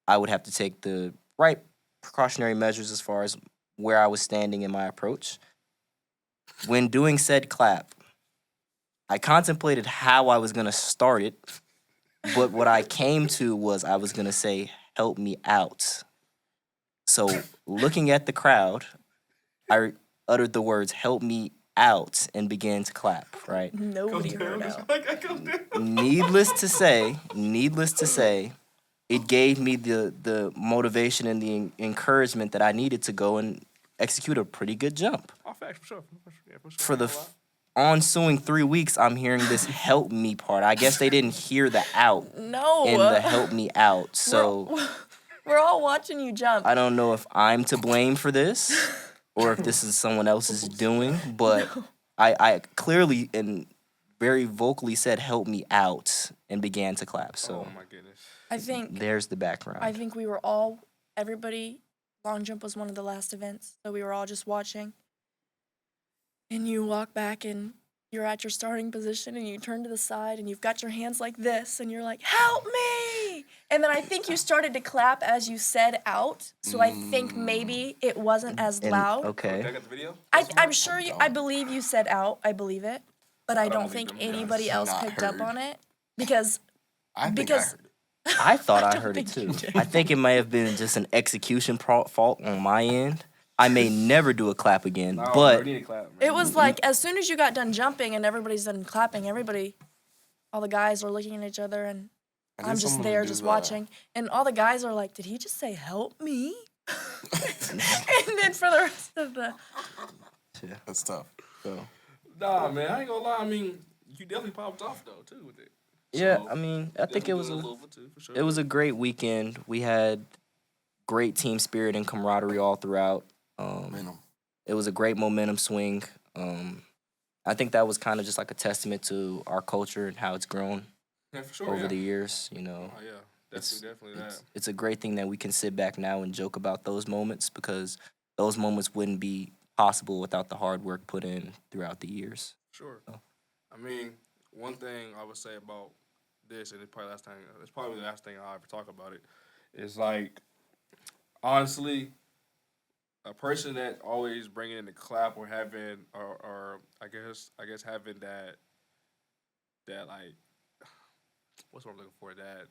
I would have to take the right precautionary measures as far as where I was standing in my approach. When doing said clap, I contemplated how I was going to start it, but what I came to was I was going to say, help me out. So looking at the crowd, I uttered the words, help me out, and began to clap, right? Nobody heard out. Needless to say, it gave me the motivation and the encouragement that I needed to go and execute a pretty good jump. Oh, facts, for sure. Yeah, for sure. For the ensuing 3 weeks, I'm hearing this help me part. I guess they didn't hear the out No. in the help me out. So We're all watching you jump. I don't know if I'm to blame for this or if this is someone else's doing, but I clearly and very vocally said help me out and began to clap. So Oh, my goodness. I think there's the background. I think we were all, everybody, long jump was one of the last events, so we were all just watching. And you walk back and you're at your starting position and you turn to the side and you've got your hands like this and you're like, help me! And then I think you started to clap as you said out, so I think maybe it wasn't as And- loud. Okay. I got the video? I'm sure I believe you said out, I believe it, but I don't don't believe think them guys. anybody else Not picked up heard. on it because I think Because- I heard it. I thought I don't heard it think too. you did. I think it may have been just an execution fault on my end. I may never do a clap again, No, but we need to clap, man. it was like as soon as you got done jumping and everybody's done clapping, all the guys are looking at each other and I need I'm just someone to there do just the- watching. And all the guys are like, did he just say help me? And then for the rest of the That's tough. so, Nah, man, I ain't gonna lie. I mean, you definitely popped off, though, too, with it. yeah, So, I mean, I think it was definitely doing a little bit, too, for sure. it was a great weekend. We had great team spirit and camaraderie all throughout. Momentum. It was a great momentum swing. I think that was kind of just like a testament to our culture and how it's grown Yeah, for sure, over yeah. the years. You know, Oh, yeah. it's Definitely that. it's a great thing that we can sit back now and joke about those moments because those moments wouldn't be possible without the hard work put in throughout the years. Sure. Oh. I mean, one thing I would say about this, and it's probably the last thing I'll ever talk about it, It's like honestly, a person that always bringing in the clap or having or I guess having that like what's what I'm looking for that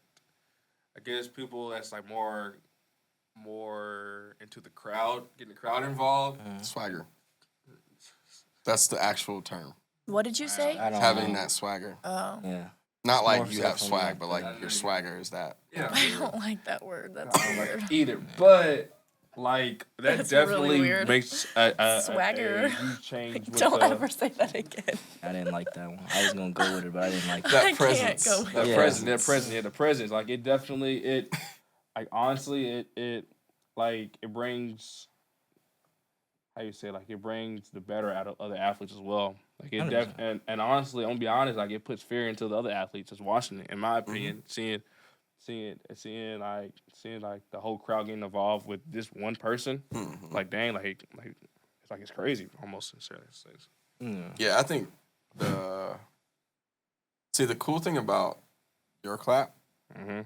I guess people that's like more into the crowd, getting the crowd involved. Swagger. That's the actual term. What did you say? I don't Having know. that swagger. Oh. Yeah. Not More like you so have from swag, like but the- like your swagger is that. Yeah, I don't like that word. That's I don't weird. like either, but like that That's really definitely weird. makes Swagger. a huge change. With Don't the, ever say that again. I didn't like that one. I was gonna go with it, but I didn't like That that. I presence. can't go with that Yeah. presence. Like it definitely like honestly it brings how you say like it brings the better out of other athletes as well. Like it 100%. and honestly, I'm gonna be honest, like it puts fear into the other athletes that's watching it. In my opinion, seeing like the whole crowd getting involved with this one person, like dang, like it's crazy almost. Yeah, I think the cool thing about your clap Mm-hmm.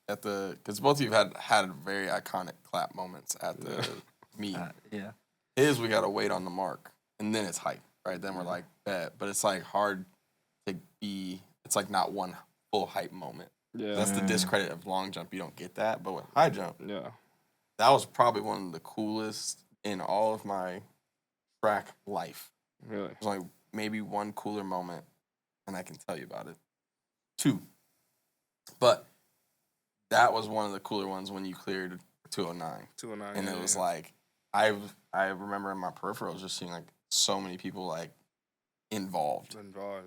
because both of you had very iconic clap moments at the meet. Yeah. His we gotta wait on the mark and then it's hype, right? Then we're like bet, but it's like hard to be. It's like not one full hype moment. Yeah, That's the discredit of long jump. You don't get that, but with high jump, yeah. that was probably one of the coolest in all of my track life. Really. There's only maybe one cooler moment, and I can tell you about it. Two. But that was one of the cooler ones when you cleared 209. 209. And it was like, I remember in my peripherals just seeing like so many people like involved.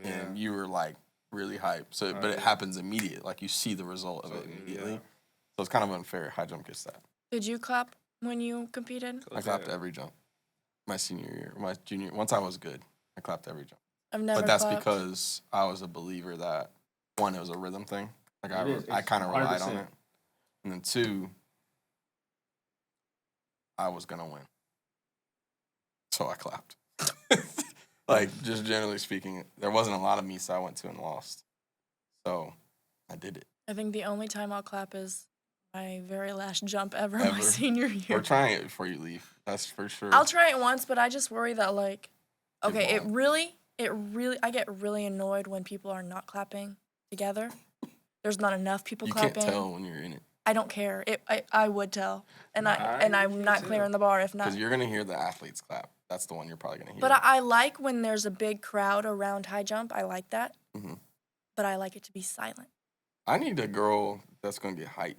Yeah. And you were like really hyped. So, but it happens immediate. Like you see the result of it immediately. Yeah. So it's kind of unfair. High jump gets that. Did you clap when you competed? I clapped every jump. My senior year, my junior. Once I was good, I clapped every jump. I've never. But that's clapped. because I was a believer that one, it was a rhythm thing. Like It I is. kind of relied on 100%. it, and then two, I was gonna win, so I clapped. Like just generally speaking, there wasn't a lot of meets I went to and lost, so I did it. I think the only time I'll clap is my very last jump ever, Ever? my senior year. We're trying it before you leave. That's for sure. I'll try it once, but I just worry that like, okay, it won't. really, I get really annoyed when people are not clapping together. There's not enough people You clapping. can't tell when you're in it I don't care. I would tell, and I'm not clearing the bar if not. because you're gonna hear the athletes clap. That's the one you're probably gonna hear. But I like when there's a big crowd around high jump. I like that. Mhm. But I like it to be silent. I need a girl that's gonna get hyped.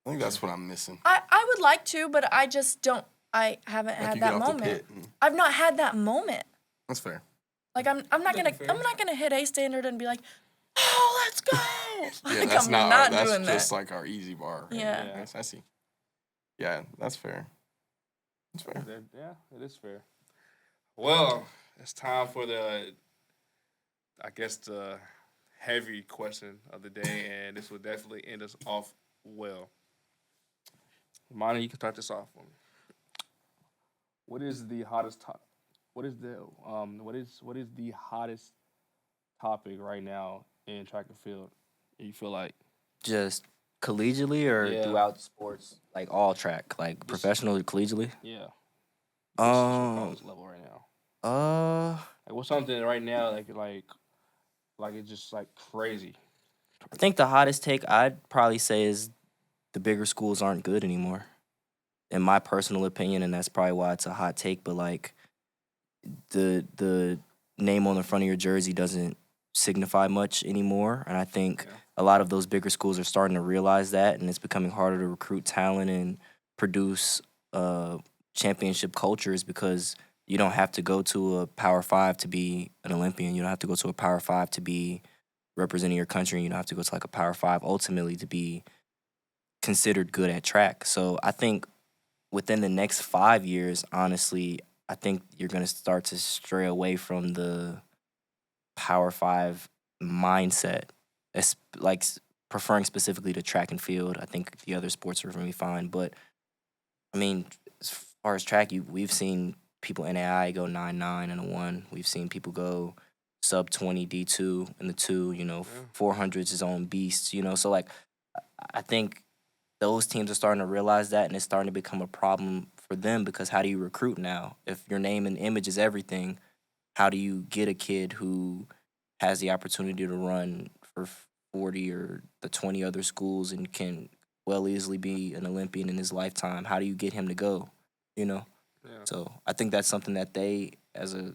I think that's what I'm missing. I would like to, but I just don't. I haven't Like had you that get off the moment. pit. And I've not had that moment. that's fair. Like I'm not gonna hit a standard and be like, oh, let's go. Yeah, Like, that's I'm not that's doing just that. like our easy bar. Right? Yeah. I see. Yeah, that's fair. That's fair. Yeah, it is fair. Well, it's time for the heavy question of the day, and this will definitely end us off well. Armani, you can start this off for me. What is the hottest what is the hottest topic right now in track and field? You feel like Just collegiately or Yeah. throughout sports, like all track, like professional or collegially? yeah, what's your Um, hottest level right now? I Like what's something right now like it's just like crazy. think the hottest take I'd probably say is the bigger schools aren't good anymore. In my personal opinion, and that's probably why it's a hot take, but like the name on the front of your jersey doesn't signify much anymore. And I think Yeah. a lot of those bigger schools are starting to realize that, and it's becoming harder to recruit talent and produce championship cultures because you don't have to go to a Power 5 to be an Olympian. You don't have to go to a Power 5 to be representing your country. You don't have to go to like a Power 5 ultimately to be considered good at track. So I think within the next 5 years, honestly, I think you're going to start to stray away from the Power 5 mindset. It's like preferring specifically to track and field. I think the other sports are going to be fine. But, I mean, as far as track, we've seen people NAIA go 9.9 and a 1. We've seen people go sub 20 D2 and the 2, 400s his own beasts, So, like, I think those teams are starting to realize that, and it's starting to become a problem for them because how do you recruit now? If your name and image is everything, how do you get a kid who has the opportunity to run for 40 or the 20 other schools and can well easily be an Olympian in his lifetime? How do you get him to go? You know? Yeah. So I think that's something that they, as a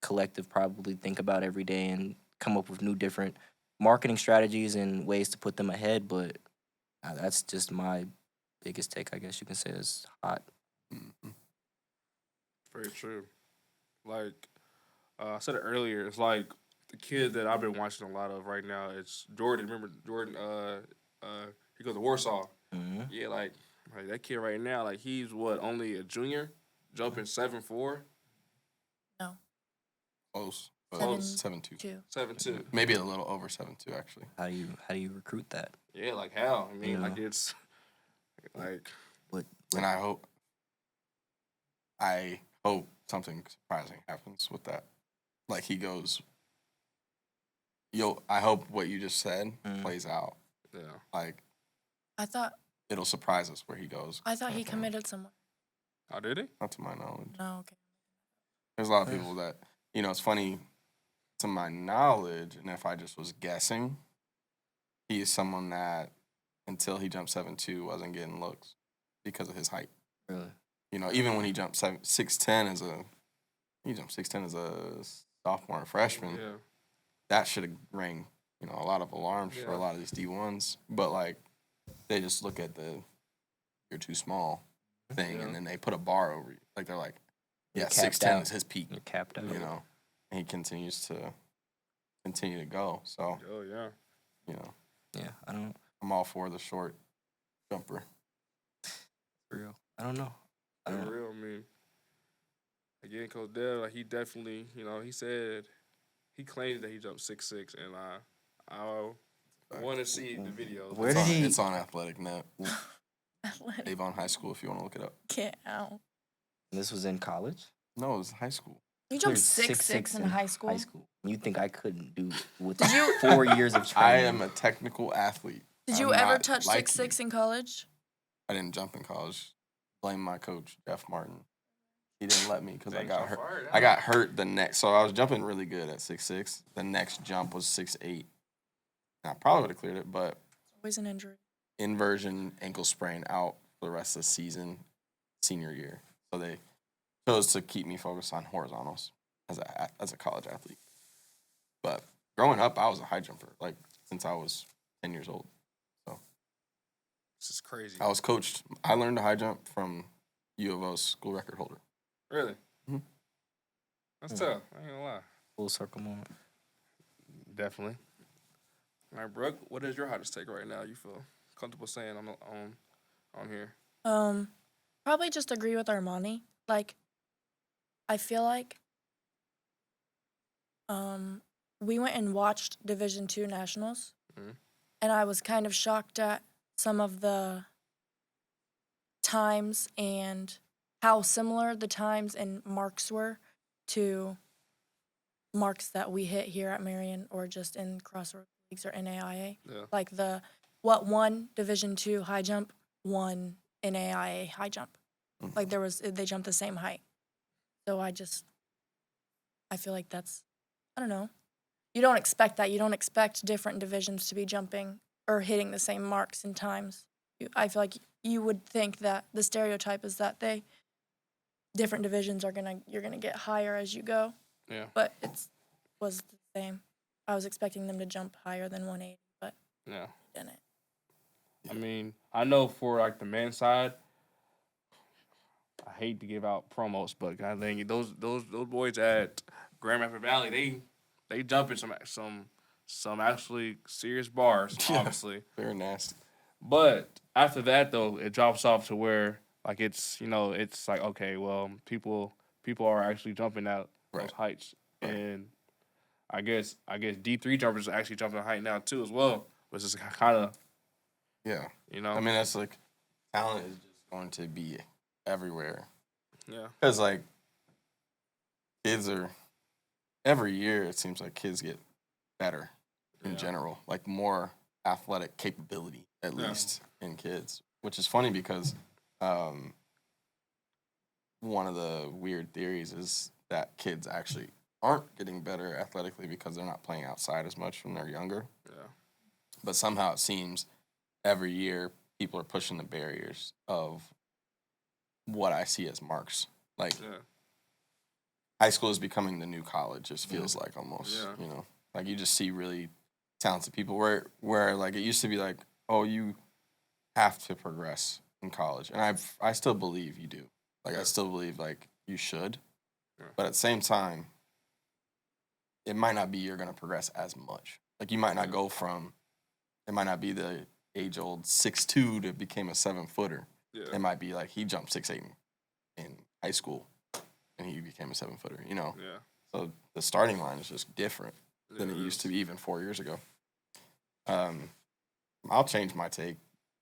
collective, probably think about every day and come up with new different marketing strategies and ways to put them ahead. But that's just my biggest take, I guess you can say, is hot. Mm-hmm. Very true. Like I said it earlier, it's like the kid that I've been watching a lot of right now. It's Jordan. Remember Jordan? He goes to Warsaw. Mm-hmm. Yeah, like that kid right now. Like he's only a junior, jumping 7'4", No. Close. Close. 7'2". 7'2". Maybe a little over 7'2", actually. How do you recruit that? Yeah, like how? I mean, Yeah. like it's like And I hope something surprising happens with that. Like he goes, I hope what you just said plays out. yeah. Like I thought it'll surprise us where he goes. he committed somewhere. Oh, did he? Not to my knowledge. No, okay. There's a lot of people that, it's funny, to my knowledge, and if I just was guessing, he is someone that until he jumped 7'2" wasn't getting looks because of his height. Really? Even when he jumped 6'10" as a sophomore and freshman, Yeah. that should have rang, a lot of alarms for a Yeah. lot of these D1s. But like, they just look at the "you're too small" thing, Yeah. and then they put a bar over you. Like they're like, yeah, You're capped 6'10" out. is his peak. You're capped out. And he continues to go. So, Oh yeah. Yeah, I don't. I'm all for the short jumper. For real. I don't know. I don't For know. real. I mean, again, Coach Dev, like he definitely, he said he claimed that he jumped 6'6", and I want to see the videos. Where did he? It's on Athletic Net. Avon High School, if you want to look it up. Get out. This was in college. No, it was high school. You jumped Cleared 6'6" in high school? High school. You think I couldn't do with Did you- 4 years of training? I am a technical athlete. Did I'm you ever not touch like 6'6" you. in college? I didn't jump in college. Blame my coach, Jeff Martin. He didn't let me because I got hurt. I got hurt the next. So I was jumping really good at 6'6". The next jump was 6'8". I probably would have cleared it, but Always an injury. inversion ankle sprain out for the rest of the season, senior year. So they chose to keep me focused on horizontals as a college athlete. But growing up, I was a high jumper, like since I was 10 years old. So This is crazy. I was coached. I learned to high jump from U of O's school record holder. Really? Mhm. That's tough. I ain't gonna lie. Full circle moment. Definitely. All right, Brooke, what is your hottest take right now? You feel comfortable saying on here? Probably just agree with Armani. Like, I feel like we went and watched Division II Nationals, Mhm. and I was kind of shocked at some of the times and how similar the times and marks were to marks that we hit here at Marian or just in Crossroads Leagues or NAIA. Yeah. Like one Division II high jump, one NAIA high jump. Mhm. Like they jumped the same height. So I feel like that's, I don't know. You don't expect that. You don't expect different divisions to be jumping or hitting the same marks and times. I feel like you would think that the stereotype is that different divisions you're gonna get higher as you go. Yeah. But was the same. I was expecting them to jump higher than 180, but Yeah. they didn't. I mean, I know for like the men's side, I hate to give out promos, but God dang it, those boys at Grand Rapids Valley, they jumping some actually serious bars, Yeah. obviously. Very nasty. But after that though, it drops off to where like it's like okay, well people are actually jumping at those Right. heights, Right. and I guess D3 jumpers are actually jumping a height now too as well, which is kind of Yeah. you know I mean, that's like, talent is just going to be everywhere. yeah. Because, like, every year it seems like kids get better in Yeah. general. Like, more athletic capability, at Yeah. least, in kids. which is funny because one of the weird theories is that kids actually aren't getting better athletically because they're not playing outside as much when they're younger. Yeah. But somehow it seems every year people are pushing the barriers of what I see as marks. Like, high school is becoming the new college. It feels like almost, you know, like you just see really talented people where like it used to be like, oh, you have to progress in college, and I still believe you do. Like I still believe like you should, but at the same time, it might not be you're gonna progress as much. Like you might not go from, it might not be the age-old 6'2" to became a 7-footer. Yeah. It might be like he jumped 6'8" in high school, and he became a 7-footer. You know. Yeah. So the starting line is just different than it used to be even 4 years ago. I'll change my take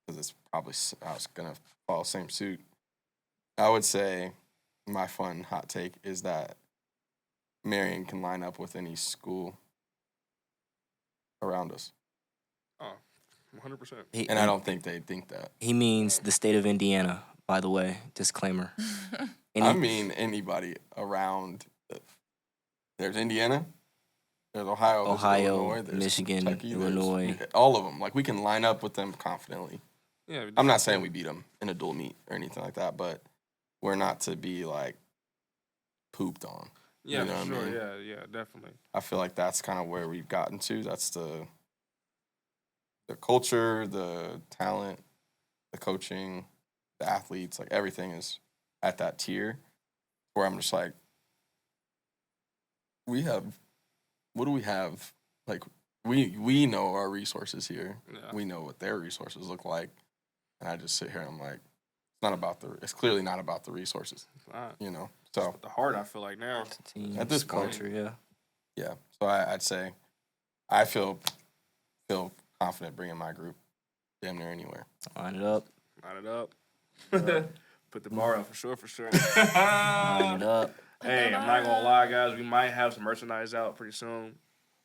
because it's probably I was gonna follow the same suit. I would say my fun hot take is that Marian can line up with any school around us. Oh, 100%. And I don't think they think that. He means the state of Indiana, by the way. Disclaimer. I mean anybody around. There's Indiana. There's Ohio. There's Illinois, there's Michigan, Kentucky, Illinois. All of them. Like, we can line up with them confidently. Yeah, I'm not saying we beat them in a dual meet or anything like that, but we're not to be, like, pooped on. Yeah, you know for sure. I mean? Yeah, definitely. I feel like that's kind of where we've gotten to. That's the culture, the talent, the coaching, the athletes. Like, everything is at that tier where I'm just like, what do we have? Like, we know our resources here. Yeah. We know what their resources look like. And I just sit here and I'm like, it's clearly not about the resources. You know? So the heart, I feel like now. At this point. Culture, yeah. Yeah. So I'd say I feel confident bringing my group damn near anywhere. Line it up. Put the bar up for sure. Line it up. Hey, I'm not gonna lie, guys. We might have some merchandise out pretty soon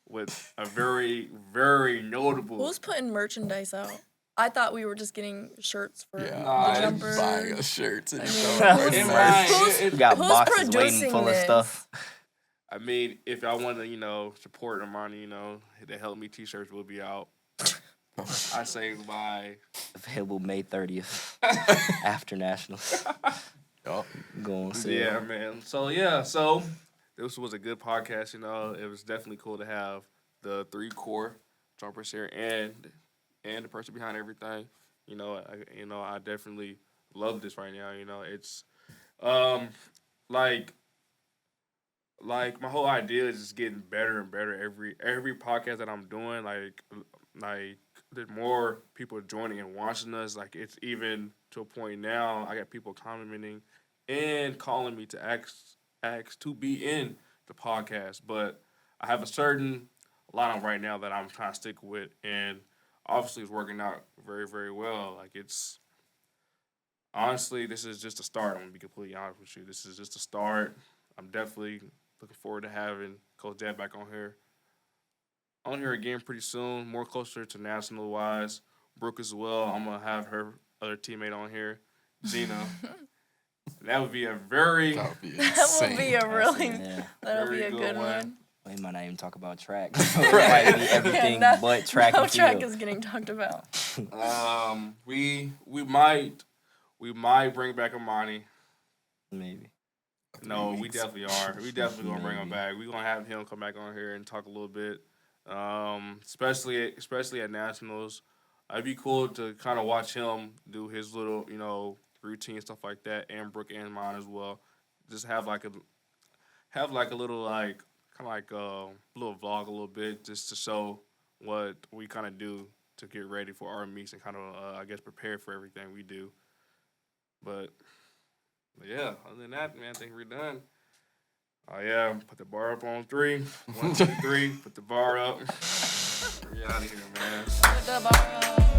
with a very, very notable. Who's putting merchandise out? I thought we were just getting shirts for the jumpers. Buying us shirts and we got boxes waiting full of stuff. I mean, if y'all want to, support Armani, they help me. T-shirts will be out. I say by available May 30th after Nationals. Going yeah, man. So this was a good podcast. It was definitely cool to have the 3 core jumpers here and the person behind everything. I definitely love this right now. It's like my whole idea is just getting better and better every podcast that I'm doing. Like there's more people joining and watching us. Like, it's even to a point now I got people commenting and calling me to ask to be in the podcast. But I have a certain lineup right now that I'm trying to stick with, and obviously it's working out very, very well. Like, it's honestly, this is just a start. I'm gonna be completely honest with you. This is just a start. I'm definitely looking forward to having Coach Dad back on here again pretty soon, more closer to national-wise. Brooke as well. I'm going to have her other teammate on here, Gina. That would be a very... That would be a good one. We might not even talk about track. It might be everything but track and field. No track is getting talked about. We might bring back Armani. Maybe. No, we definitely are. We definitely going to bring him back. We're going to have him come back on here and talk a little bit. Especially at Nationals. It'd be cool to kind of watch him do his little, routine, stuff like that, and Brooke and mine as well. Just have like a little kind of like a little vlog a little bit, just to show what we kind of do to get ready for our meets and kind of prepare for everything we do. But yeah, other than that, man, I think we're done. Oh, yeah, put the bar up on 3. 1, 2, 3, put the bar up. We're out of here, man. Put the bar up.